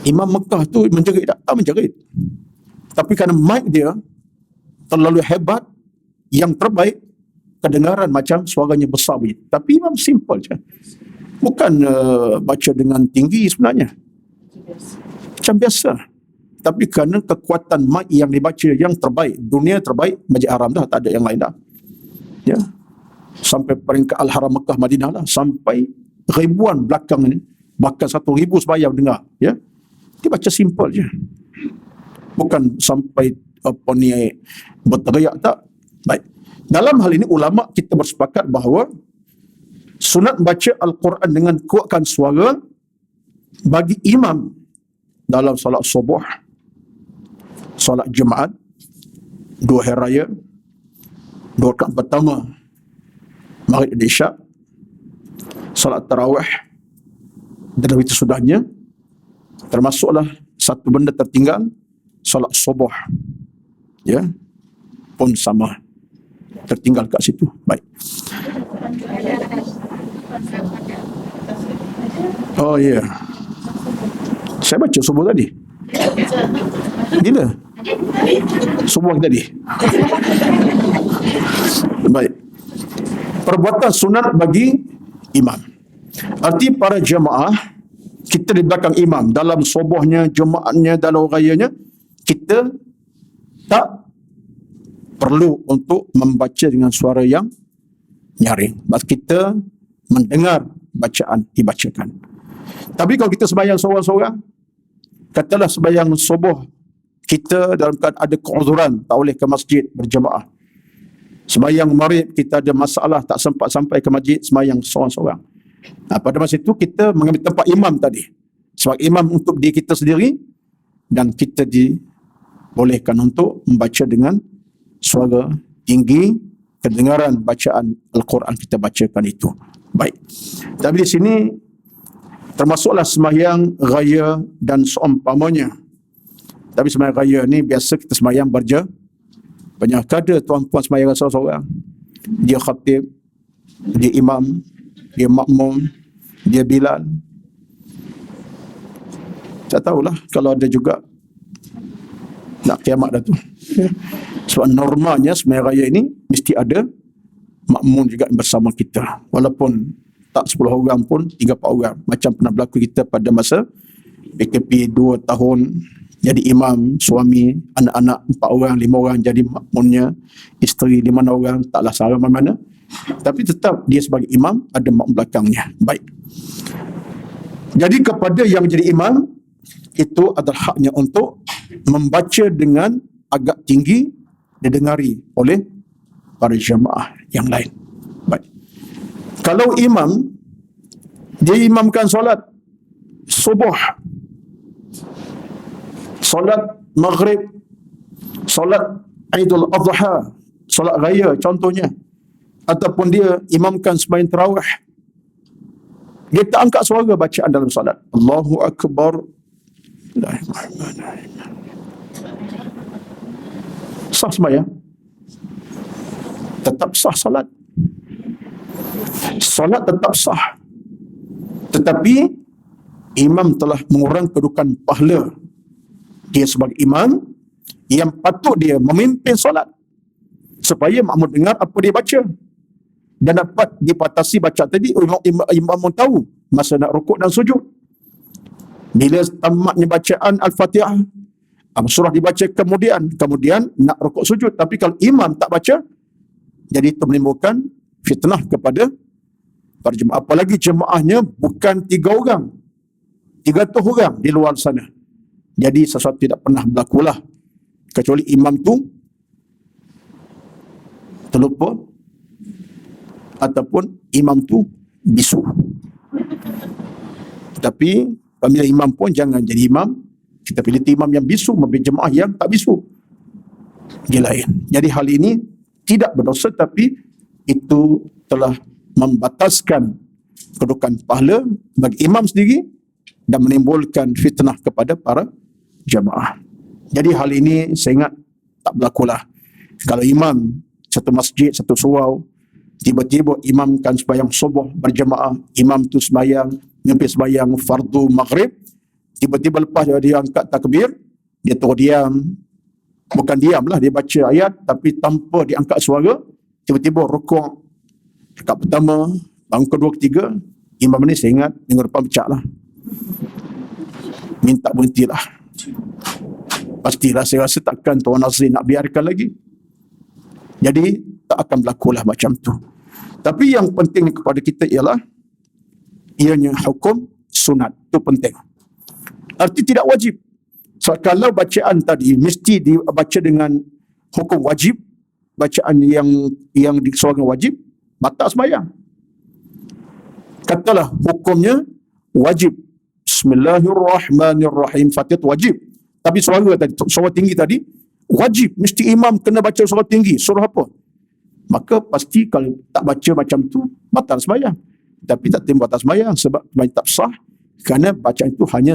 Imam Mekah tu menjerit tak? Tak menjerit. Tapi kerana mic dia terlalu hebat, yang terbaik kedengaran macam suaranya besar begitu. Tapi Imam simple je. Bukan baca dengan tinggi sebenarnya. Macam biasa. Tapi kerana kekuatan mic yang dibaca yang terbaik, dunia terbaik, Masjid Haram dah, tak ada yang lain dah. Ya. Sampai peringkat Al-Haram Mekah Madinah lah, sampai ribuan belakang ni, bahkan 1,000 sembahyang dengar. Ya. Dia baca simple je. Bukan sampai apa ni berteriak, tak. Baik. Dalam hal ini ulama kita bersepakat bahawa sunat baca Al-Quran dengan kuatkan suara bagi imam dalam solat subuh, solat Jumaat, 2 hari raya, 2 rakaat pertama Maghrib dan Isyak, solat tarawih dan itu sudahnya, termasuklah satu benda tertinggal, solat subuh. Ya, pun sama, tertinggal kat situ. Baik. Oh ya, yeah. Saya baca subuh tadi. Gila. Subuh tadi. Baik. Perbuatan sunat bagi imam. Arti para jemaah, kita di belakang imam dalam subuhnya, Jumaatnya, dalam rayanya, kita tak perlu untuk membaca dengan suara yang nyaring. Sebab kita mendengar bacaan dibacakan. Tapi kalau kita sembahyang seorang-seorang, katalah sembahyang subuh, kita dalam keadaan ada keuzuran, tak boleh ke masjid berjemaah. Sembahyang maghrib, kita ada masalah, tak sempat sampai ke masjid, sembahyang seorang-seorang. Pada masa itu, kita mengambil tempat imam tadi. Sebab imam untuk diri kita sendiri, dan kita dibolehkan untuk membaca dengan suara tinggi, kedengaran bacaan Al-Quran kita bacakan itu. Baik. Tapi di sini, termasuklah sembahyang raya dan seumpamanya. Tapi sembahyang raya ni biasa kita sembahyang banyak kada tuan-puan sembahyang seorang-seorang. Dia khatib, dia imam, dia makmum, dia bilal. Tak tahulah kalau ada juga nak kiamat dah tu. Sebab normalnya sembahyang raya ini mesti ada makmum juga bersama kita. Walaupun tak 10 orang pun 3-4 orang. Macam pernah berlaku kita pada masa PKP 2 tahun. Jadi imam, suami, anak-anak 4 orang, 5 orang jadi makmumnya, isteri 5 orang, taklah salah mana-mana. Tapi tetap dia sebagai imam, ada makmum belakangnya. Baik. Jadi kepada yang menjadi imam, itu adalah haknya untuk membaca dengan agak tinggi, didengari oleh para jemaah yang lain. Baik. Kalau imam, dia imamkan solat subuh, solat maghrib, solat Aidul Adha, solat raya contohnya, ataupun dia imamkan sembahyang tarawih, dia tak angkat suara bacaan dalam solat. Allahu Akbar. Sah sembahyang, tetap sah solat. Solat tetap sah. Tetapi imam telah mengurang kedudukan pahala dia sebagai imam yang patut dia memimpin solat supaya makmum dengar apa dia baca dan dapat dipatasi baca tadi. Imam tahu masa nak rukuk dan sujud. Bila tamatnya bacaan Al-Fatihah, surah dibaca kemudian nak rukuk sujud. Tapi kalau imam tak baca, jadi itu menimbulkan fitnah kepada para jemaah. Apalagi jemaahnya bukan 3 orang, 300 orang di luar sana. Jadi sesuatu tidak pernah berlakulah, kecuali imam tu terlupa ataupun imam tu bisu. Tapi apabila imam pun jangan jadi imam, kita pilih imam yang bisu, memberi jemaah yang tak bisu. Dia lain. Jadi hal ini tidak berdosa, tapi itu telah membataskan kedudukan pahala bagi imam sendiri dan menimbulkan fitnah kepada para jemaah. Jadi hal ini saya ingat tak berlakulah. Kalau imam satu masjid, satu surau, tiba-tiba imamkan sembahyang subuh berjemaah, imam tu sembahyang, memimpin sembahyang fardu maghrib, tiba-tiba lepas dia angkat takbir, dia terus diam. Bukan diamlah, dia baca ayat tapi tanpa diangkat suara, tiba-tiba rukuk rakaat pertama, bangun kedua, ketiga, imam ni saya ingat dengan depan pecah lah, minta berhentilah. Pastilah saya rasa takkan Tuan Nazrin nak biarkan lagi. Jadi tak akan berlakulah macam tu. Tapi yang penting kepada kita ialah ianya hukum sunat. Itu penting. Arti tidak wajib. So, kalau bacaan tadi mesti dibaca dengan hukum wajib, bacaan yang disesuaikan wajib, batal sembahyang. Katalah hukumnya wajib. Bismillahirrahmanirrahim. Fatihah wajib. Tapi suara tinggi tadi wajib. Mesti imam kena baca suara tinggi. Surah apa? Maka pasti kalau tak baca macam tu, batal sembahyang. Tapi tak timbul batal sembahyang sebab sembahyang tak sah kerana bacaan itu hanya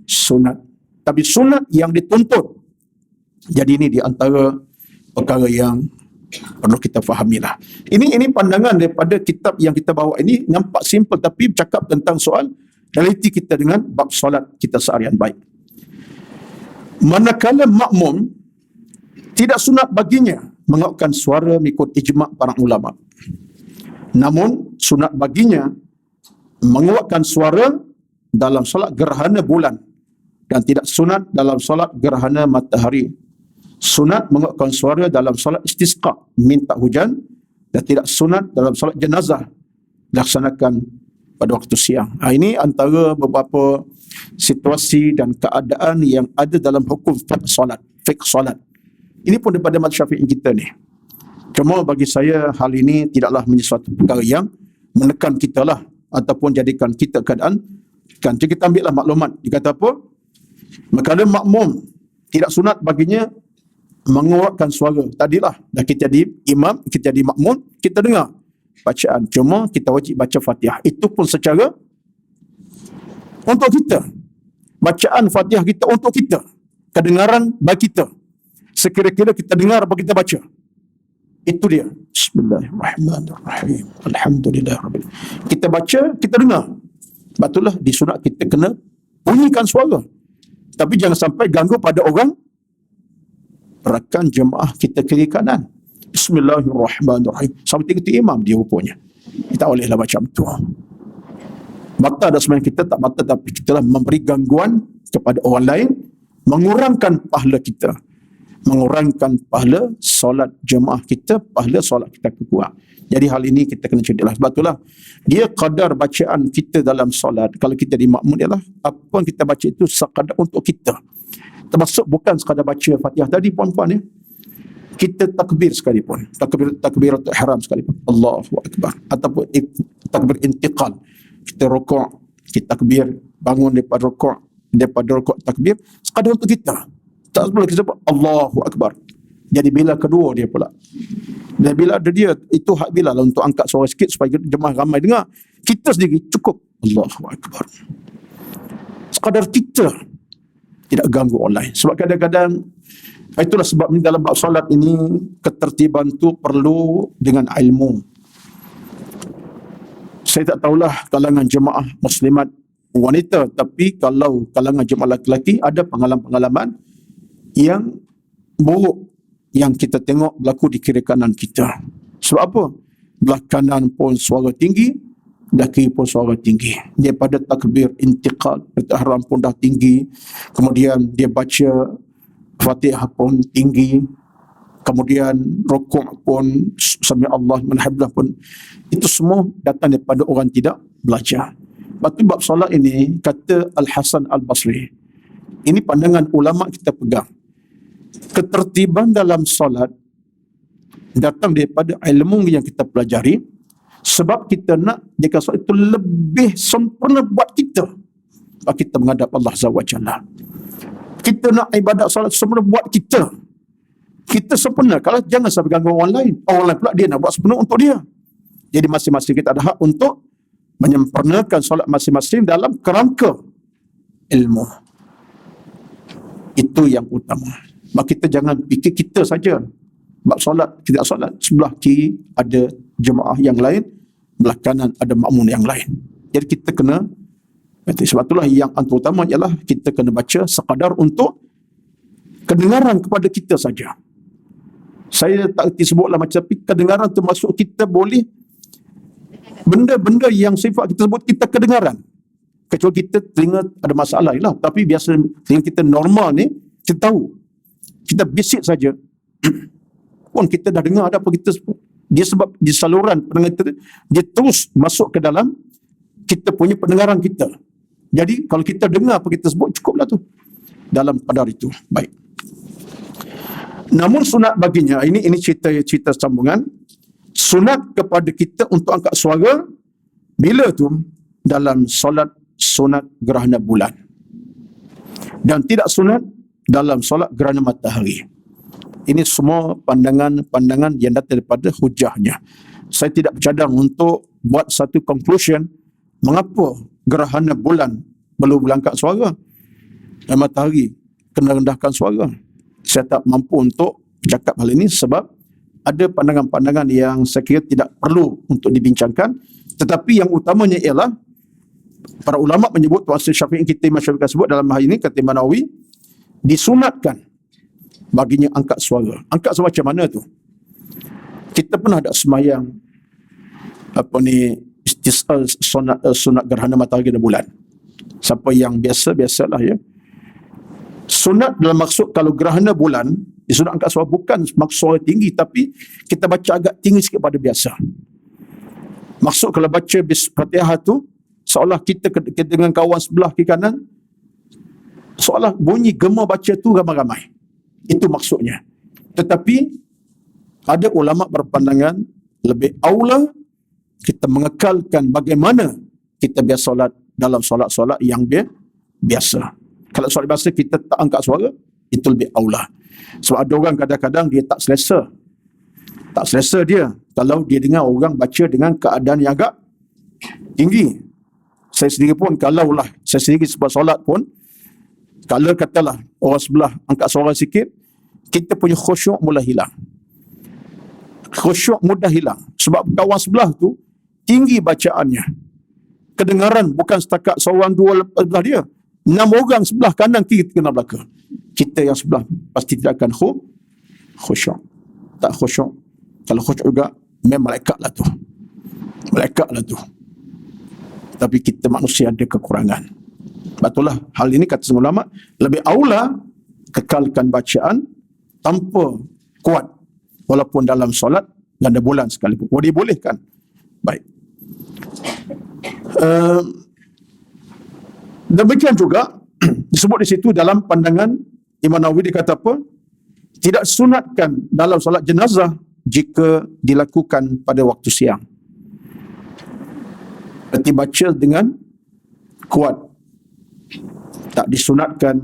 sunat. Tapi sunat yang dituntut. Jadi ini di antara perkara yang perlu kita fahamilah. Ini pandangan daripada kitab yang kita bawa ini nampak simple tapi bercakap tentang soal realiti kita dengan bab solat kita seharian baik. Manakala makmum tidak sunat baginya menguatkan suara mengikut ijma' para ulama. Namun sunat baginya menguatkan suara dalam solat gerhana bulan dan tidak sunat dalam solat gerhana matahari. Sunat menguatkan suara dalam solat istisqa, minta hujan, dan tidak sunat dalam solat jenazah, dilaksanakan pada waktu siang. Ini antara beberapa situasi dan keadaan yang ada dalam hukum fiqh solat. Ini pun daripada mazhab Syafi'i kita ni. Cuma bagi saya hal ini tidaklah menjadi suatu perkara yang menekan kita lah ataupun jadikan kita keadaan. Jadi kita ambillah maklumat. Dia kata apa? Kalau makmum tidak sunat baginya menguatkan suara. Tadilah dah kita jadi imam, kita jadi makmum, kita dengar bacaan. Cuma kita wajib baca Fatihah. Itu pun secara untuk kita. Bacaan Fatihah kita untuk kita. Kedengaran bagi kita. Sekira-kira kita dengar apa kita baca. Itu dia. Bismillahirrahmanirrahim. Alhamdulillahirabbil alamin. Kita baca, kita dengar. Betullah disunat kita kena bunyikan suara. Tapi jangan sampai ganggu pada orang rakan jemaah kita kiri kanan. Bismillahirrahmanirrahim. Sampai kita imam dia rupanya. Kita bolehlah macam tu. Batal dah sebenarnya kita tak batal tapi kita lah memberi gangguan kepada orang lain, mengurangkan pahala kita. Mengurangkan pahala solat jemaah kita, pahala solat kita kurang. Jadi hal ini kita kena ceritalah. Sebab itulah dia kadar bacaan kita dalam solat kalau kita di makmum ialah apa yang kita baca itu sekadar untuk kita. Termasuk bukan sekadar baca Fatihah tadi puan-puan ya. Kita takbir sekalipun, takbiratul ihram sekalipun, Allahu akbar, ataupun takbir intiqal. Kita rukuk, kita takbir, bangun daripada rukuk takbir sekadar untuk kita. Tak perlu kita sebut Allahu akbar. Jadi bila kedua dia pula. Dan bila ada dia, itu hak bila lah untuk angkat suara sikit supaya jemaah ramai dengar. Kita sendiri cukup Allahu akbar. Sekadar kita tidak ganggu orang lain. Sebab kadang-kadang itulah sebab dalam bab solat ini ketertiban tu perlu dengan ilmu. Saya tak tahulah kalangan jemaah muslimat wanita, tapi kalau kalangan jemaah lelaki ada pengalaman-pengalaman yang buruk yang kita tengok berlaku di kiri kanan kita. Sebab apa? Belah kanan pun suara tinggi, belah kiri pun suara tinggi. Daripada takbir intiqal, ihram pun dah tinggi. Kemudian dia baca Fatihah pun tinggi. Kemudian rukuk pun sami Allah menhamdah pun. Itu semua datang daripada orang tidak belajar. Batu bab solat ini kata Al-Hasan Al-Basri. Ini pandangan ulama kita pegang. Ketertiban dalam solat datang daripada ilmu yang kita pelajari, sebab kita nak jika solat itu lebih sempurna buat kita menghadap Allah Azza wa Jalla. Kita nak ibadat solat sempurna buat kita sempurna. Kalau jangan sampai ganggu orang lain pula dia nak buat sempurna untuk dia. Jadi masing-masing kita ada hak untuk menyempurnakan solat masing-masing dalam kerangka ilmu. Itu yang utama. Maka kita jangan fikir kita saja bab solat, kita solat sebelah kiri ada jemaah yang lain, belah kanan ada makmum yang lain. Jadi kita kena, sebab itulah yang utama ialah kita kena baca sekadar untuk kedengaran kepada kita saja. Saya tak erti sebutlah macam, tapi kedengaran termasuk kita boleh benda-benda yang sifat kita sebut kita kedengaran. Kecuali kita telinga ada masalah lah. Tapi biasa telinga kita normal ni, kita tahu. Kita basic saja. walaupun kita dah dengar ada apa kita sebut, dia sebab di saluran pendengar kita, dia terus masuk ke dalam kita punya pendengaran kita. Jadi kalau kita dengar apa kita sebut, cukuplah tu dalam kadar itu. Baik. Namun sunat baginya, ini cerita sambungan. Sunat kepada kita untuk angkat suara bila tu? Dalam solat sunat gerhana bulan. Dan tidak sunat dalam solat gerhana matahari. Ini semua pandangan-pandangan yang datang daripada hujahnya. Saya tidak bercadang untuk buat satu conclusion mengapa gerhana bulan perlu berangkat suara dan matahari kena rendahkan suara. Saya tak mampu untuk bercakap hal ini sebab ada pandangan-pandangan yang saya kira tidak perlu untuk dibincangkan. Tetapi yang utamanya ialah para ulama menyebut, Tuan Sri Syafi'i kita Imam Syafi'i sebut dalam hal ini, kata Imam Nawawi, disunatkan baginya angkat suara. Angkat suara macam mana tu? Kita pernah ada semayang sunat gerhana matahari dan bulan. Siapa yang biasalah ya. Sunat dalam maksud kalau gerhana bulan disunat angkat suara bukan maksud suara tinggi, tapi kita baca agak tinggi sikit pada biasa. Maksud kalau baca Fatihah tu seolah kita dengan kawan sebelah kiri kanan, seolah bunyi gema baca tu ramai-ramai. Itu maksudnya. Tetapi ada ulama berpandangan lebih aula kita mengekalkan bagaimana kita biasa solat dalam solat-solat yang biasa. Kalau solat biasa kita tak angkat suara, itu lebih aula. Sebab ada orang kadang-kadang dia tak selesa. Tak selesa dia kalau dia dengar orang baca dengan keadaan yang agak tinggi. Saya sendiri pun, kalaulah saya sendiri sebab solat pun, kalau katalah orang sebelah angkat suara sikit, kita punya khusyuk mula hilang. Khusyuk mudah hilang. Sebab kawan sebelah tu tinggi bacaannya. Kedengaran bukan setakat seorang dua sebelah dia. 6 orang sebelah kanan kiri kena belakang. Kita yang sebelah pasti tidak akan khusyuk. Tak khusyuk. Kalau khusyuk juga, memang malaikat lah tu. Malaikat lah tu. Tapi kita manusia ada kekurangan. Betullah hal ini kata semua ulama, lebih aula kekalkan bacaan tanpa kuat walaupun dalam solat ganda bulan sekalipun. Dibolehkan. Baik. Demikian juga disebut di situ dalam pandangan Imam Nawawi, dia kata apa? Tidak sunatkan dalam solat jenazah jika dilakukan pada waktu siang. Berarti baca dengan kuat. Tak disunatkan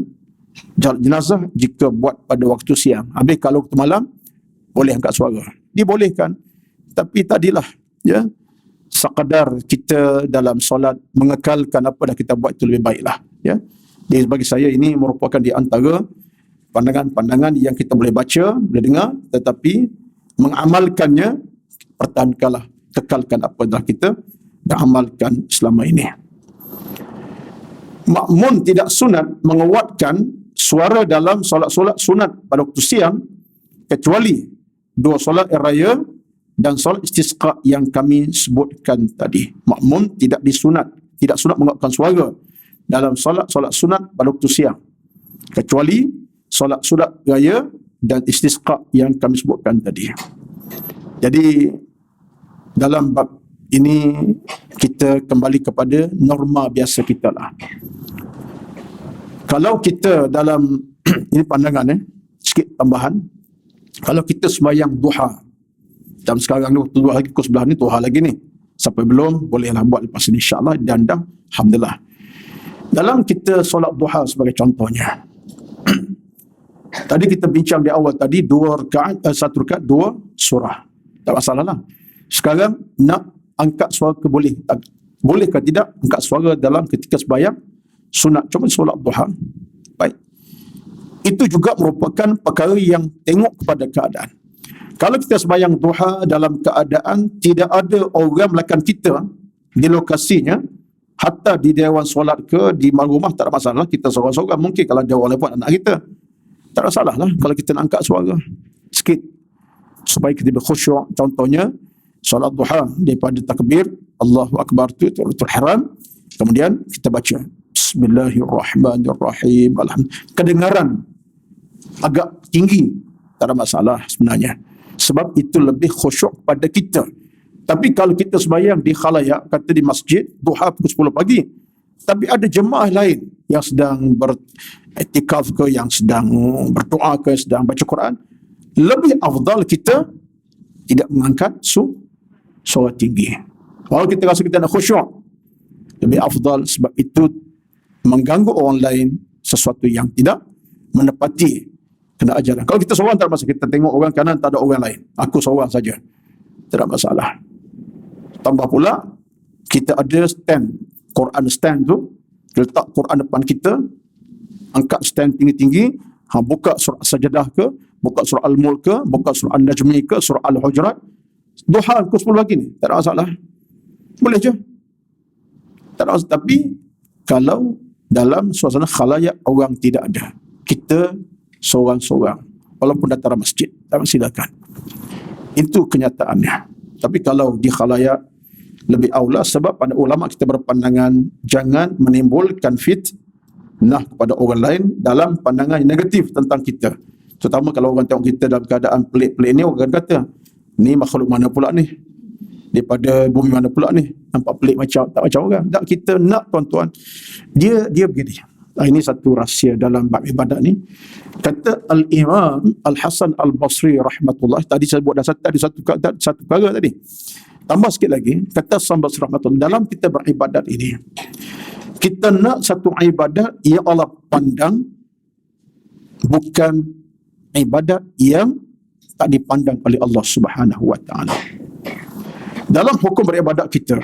jenazah jika buat pada waktu siang. Habis kalau waktu malam boleh angkat suara. Dibolehkan. Tapi tadilah ya, sekadar kita dalam solat mengekalkan apa dah kita buat itu lebih baiklah ya. Jadi bagi saya ini merupakan di antara pandangan-pandangan yang kita boleh baca, boleh dengar, tetapi mengamalkannya pertahankanlah, kekalkan apa dah kita dah amalkan selama ini. Makmum tidak sunat menguatkan suara dalam solat-solat sunat pada waktu siang kecuali 2 solat raya dan solat istisqa yang kami sebutkan tadi. Makmum tidak sunat menguatkan suara dalam solat-solat sunat pada waktu siang kecuali solat sunat raya dan istisqa yang kami sebutkan tadi. Jadi dalam bab ini kita kembali kepada norma biasa kita lah. Kalau kita dalam ini pandangan sikit tambahan, kalau kita sembahyang duha jam sekarang ni, waktu lagi pukul 11 ni duha lagi ni, sampai belum bolehlah buat lepas ini insya-Allah, dan dah alhamdulillah. Dalam kita solat duha sebagai contohnya, tadi kita bincang di awal tadi 2 rakaat, 1 rakaat 2 surah, tak masalah lah. Sekarang nak angkat suara ke boleh? Bolehkah tidak angkat suara dalam ketika sembahyang sunat, cuma solat duha? Baik. Itu juga merupakan perkara yang tengok kepada keadaan. Kalau kita sembahyang duha dalam keadaan tidak ada orang belakang kita di lokasinya, hatta di dewan solat ke di rumah tak ada masalah, kita seorang-seorang. Mungkin kalau ada orang lewat anak kita, tak ada masalah lah kalau kita nak angkat suara sikit supaya kita berkhusyuk. Contohnya solat duha daripada takbir Allahu Akbar tu Turatul Ihram, kemudian kita baca Bismillahirrahmanirrahim, alhamdulillah. Kedengaran agak tinggi tak ada masalah sebenarnya. sebab itu lebih khusyuk pada kita. Tapi kalau kita sembahyang di khalayak, kata di masjid, duha pukul 10 pagi, tapi ada jemaah lain yang sedang beriktikaf ke, yang sedang berdoa ke, sedang baca Quran, lebih afdal kita tidak mengangkat suara tinggi. Kalau kita rasa kita nak khusyuk, lebih afdal, sebab itu mengganggu orang lain, sesuatu yang tidak menepati kena ajaran. Kalau kita seorang tak ada masalah, kita tengok orang kanan tak ada orang lain, aku seorang saja, tidak masalah. Tambah pula kita ada stand, Quran stand tu, letak Quran depan kita, angkat stand tinggi-tinggi, buka surah Sajadah ke, buka surah Al-Mulk ke, buka surah An-Najmi ke, surah Al-Hujurat, duha pukul 10 pagi ni, tak ada masalah. Boleh je. Tak ada masalah. Tapi kalau dalam suasana khalayak orang tidak ada, kita seorang-seorang, walaupun datang masjid, silakan. Itu kenyataannya. Tapi kalau di khalayak, lebih aula, sebab pada ulama kita berpandangan jangan menimbulkan fitnah kepada orang lain dalam pandangan yang negatif tentang kita. Terutama kalau orang tengok kita dalam keadaan pelik-pelik ni, orang kata, ni makhluk mana pula ni? Daripada bumi mana pula ni? Nampak pelik tak macam orang. Tak, kita nak tuan-tuan, dia begini. Ini satu rahsia dalam bab ibadat ni. Kata Al-Imam Al-Hasan Al-Basri rahmatullah, tadi saya buat dah satu perkara tadi. Tambah sikit lagi, kata Al-Basri rahmatullah, dalam kita beribadat ini, kita nak satu ibadat yang Allah pandang, bukan ibadat yang tak dipandang oleh Allah Subhanahu wa taala. Dalam hukum beribadat kita,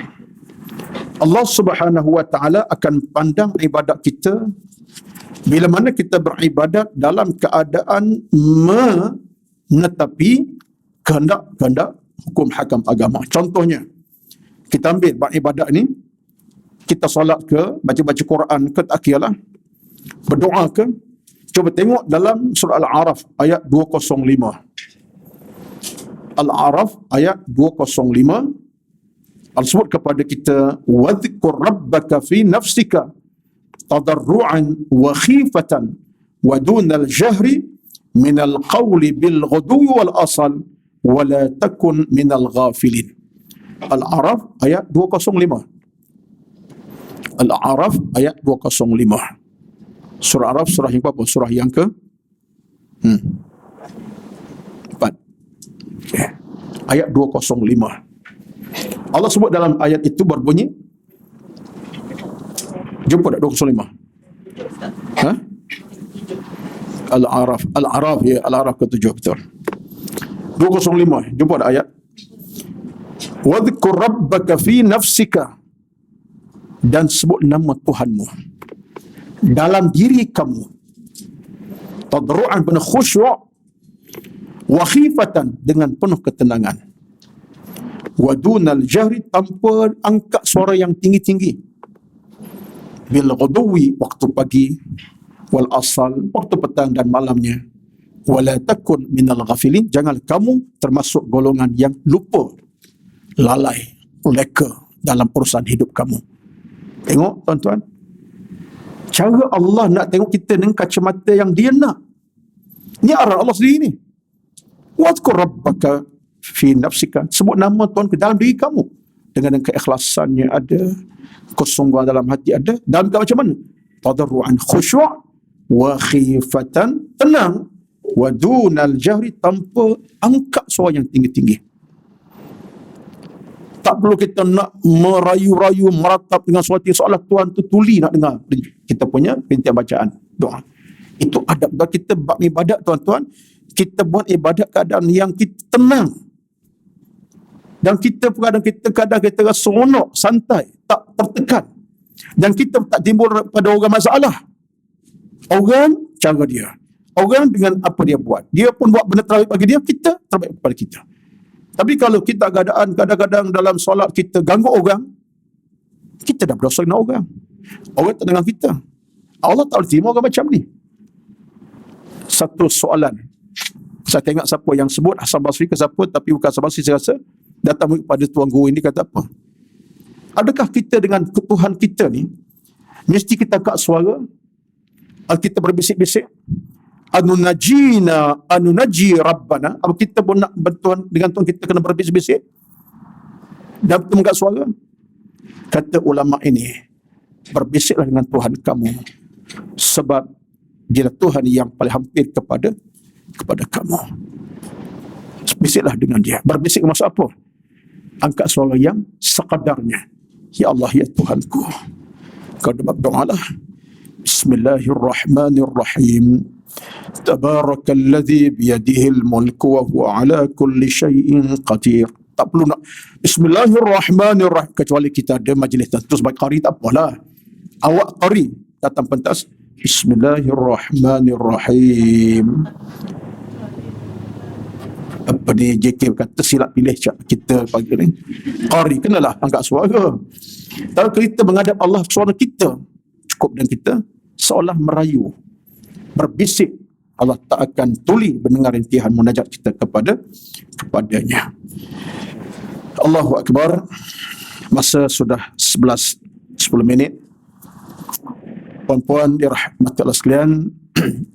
Allah Subhanahu wa taala akan pandang ibadat kita bila mana kita beribadat dalam keadaan menetapi kehendak-kehendak hukum hakam agama. Contohnya, kita ambil beribadat ni, kita solat ke, baca-baca Quran ke, tak kiralah, berdoa ke. Cuba tengok dalam surah Al-A'raf ayat 205. Al-A'raf ayat 205, Allah sebut kepada kita, wadhkur rabbaka fi nafsika tadarru'an wa khifatan wa dunal jahri minal qawli bil ghudwi wal asal wa la takun minal ghafilin. Al-A'raf ayat 205. Al-A'raf ayat 205. Surah Araf surah yang berapa? Surah yang ke 4. Okay. Ayat 205. Allah sebut dalam ayat itu berbunyi, jumpa tak 205? Ha? Al-A'raf ya, Al-A'raf ke-7, betul. 205, jumpa tak ayat? Wadhkur rabbaka fi nafsika, dan sebut nama Tuhanmu dalam diri kamu, tadru'an, penuh khusyuk, wa khifatan, dengan penuh ketenangan, wa dunal jahri, tanpa angkat suara yang tinggi-tinggi, bil ghudwi, waktu pagi, wal asal, waktu petang dan malamnya, wala takun minal ghafilin, jangan kamu termasuk golongan yang lupa, lalai, leka dalam urusan hidup kamu. Tengok tuan-tuan, cara Allah nak tengok kita dengan kacamata yang dia nak. Ini arah Allah sendiri ni. Wadhkur rabbaka fi nafsika, sebut nama Tuhan ke dalam diri kamu dengan keikhlasannya ada, kesungguhan dalam hati ada. Dalam macam mana? Tadarru'an, khusyuk, wa khifatan, tenang, wa dunal jahri, tanpa angkat suara yang tinggi-tinggi. Tak perlu kita nak merayu-rayu, meratap dengan suatu seolah Tuhan tu tuli nak dengar kita punya rintihan bacaan doa. Itu adab kita bab ibadat, tuan-tuan. Kita buat ibadat keadaan yang kita tenang, dan kita kadang kita rasa seronok, santai, tak tertekan, dan kita tak timbul pada orang masalah. Orang cara dia, orang dengan apa dia buat, dia pun buat benda terbaik bagi dia, kita terbaik kepada kita. Tapi kalau kita keadaan kadang-kadang dalam solat kita ganggu orang, kita dah berdosa dengan orang tak dengan kita. Allah tak boleh terima orang macam ni. Satu soalan, saya tengok siapa yang sebut, Hasan Basri ke siapa, tapi bukan Hasan Basri, saya rasa datang kepada Tuan Guru ini, kata apa? Adakah kita dengan Tuhan kita ni mesti kita angkat suara, kita berbisik-bisik, anunaji rabbana. Apa kita pun nak bantuan dengan Tuhan kita kena berbisik-bisik dan mengangkat suara? Kata ulama ini, berbisiklah dengan Tuhan kamu, sebab dia Tuhan yang paling hampir kepada kamu. Bisiklah dengan dia. Berbisik maksud apa? Angkat suara yang sekadarnya. Ya Allah, ya Tuhanku. Kau berdoalah. Bismillahirrahmanirrahim. Tabarakalladzi biyadihil mulku wa huwa ala kulli syai'in qadir. Tak perlu nak Bismillahirrahmanirrahim, kecuali kita ada majlis terus baik qari tak apalah. Awak qari datang pentas Bismillahirrahmanirrahim. Apa ni JK kata silap pilih kita pagi ni. Qari kenalah angkat suara. Kalau kita menghadap Allah, suara kita cukup dan kita seolah merayu, berbisik. Allah tak akan tuli mendengar rintihan munajat kita kepadanya. Allahu Akbar. Masa sudah 10 minit. Puan-puan dirahmati Allah sekalian,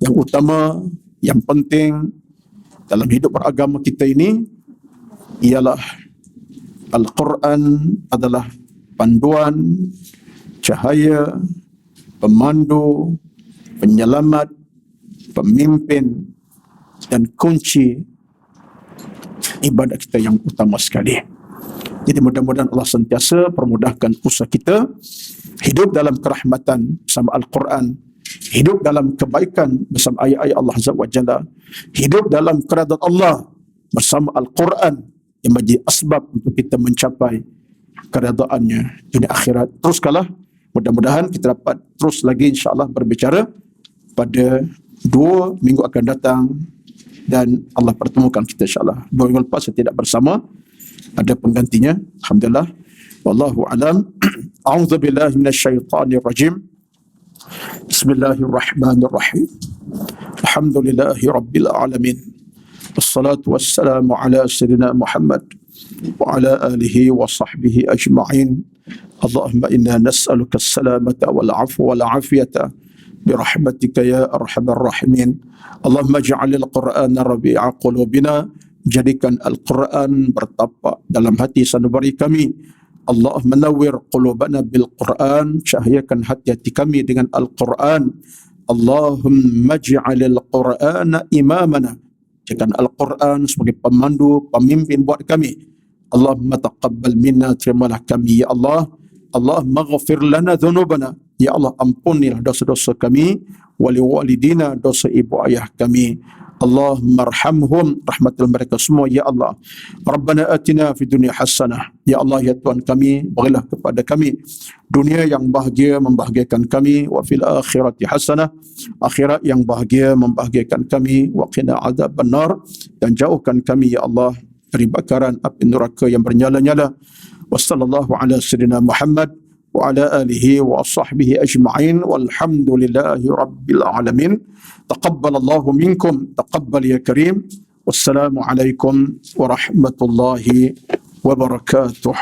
yang utama, yang penting dalam hidup beragama kita ini ialah Al-Quran adalah panduan, cahaya, pemandu, penyelamat, pemimpin dan kunci ibadat kita yang utama sekali. Jadi mudah-mudahan Allah sentiasa permudahkan usaha kita hidup dalam kerahmatan bersama Al-Quran, hidup dalam kebaikan bersama ayat-ayat Allah Azza wa Jalla, hidup dalam keridaan Allah bersama Al-Quran yang menjadi asbab untuk kita mencapai keredaannya dunia akhirat. Teruskanlah, mudah-mudahan kita dapat terus lagi insya-Allah berbicara pada 2 minggu akan datang, dan Allah pertemukan kita insya-Allah. 2 minggu lepas saya tidak bersama, ada penggantinya. Alhamdulillah. Wallahu alam. A'udzubillahi minasyaitonir rajim. Bismillahirrahmanirrahim. Alhamdulillahi rabbil alamin. Wassalatu wassalamu ala sayyidina Muhammad wa ala alihi wa sahbihi ajma'in. Allahumma inna nas'aluka as-salamata wal 'afwa wal 'afiyata birahmatika ya arhamar rahimin. Allahumma ja'alil qur'ana rabi'a qulubina. Jadikan Al-Quran bertapak dalam hati sanubari kami. Allahumma nawwir qulubana bil Quran. Cahayakan hati-hati kami dengan Al-Quran. Allahumma ja'alil Qur'ana imamana. Jadikan Al-Quran sebagai pemandu, pemimpin buat kami. Allahumma taqabbal minna, terimalah kami ya Allah. Allahumma ghafir lana dhunubana. Ya Allah, ampunilah dosa-dosa kami. Wali walidina, dosa ibu ayah kami. Allahumma arhamhum, rahmatilah mereka semua ya Allah. Rabbana atina fid dunya hasanah. Ya Allah, ya Tuhan kami, berilah kepada kami dunia yang bahagia membahagiakan kami, wa fil akhirati hasanah, akhirat yang bahagia membahagiakan kami, wa qina adzabannar, dan jauhkan kami ya Allah dari bakaran api neraka yang bernyala-nyala. Wassallallahu ala sayyidina Muhammad wa ala alihi wa sahbihi ajma'in, walhamdulillahi rabbil alamin. Taqabbalallahu minkum, taqabbal ya karim. Wassalamu alaikum warahmatullahi wabarakatuh.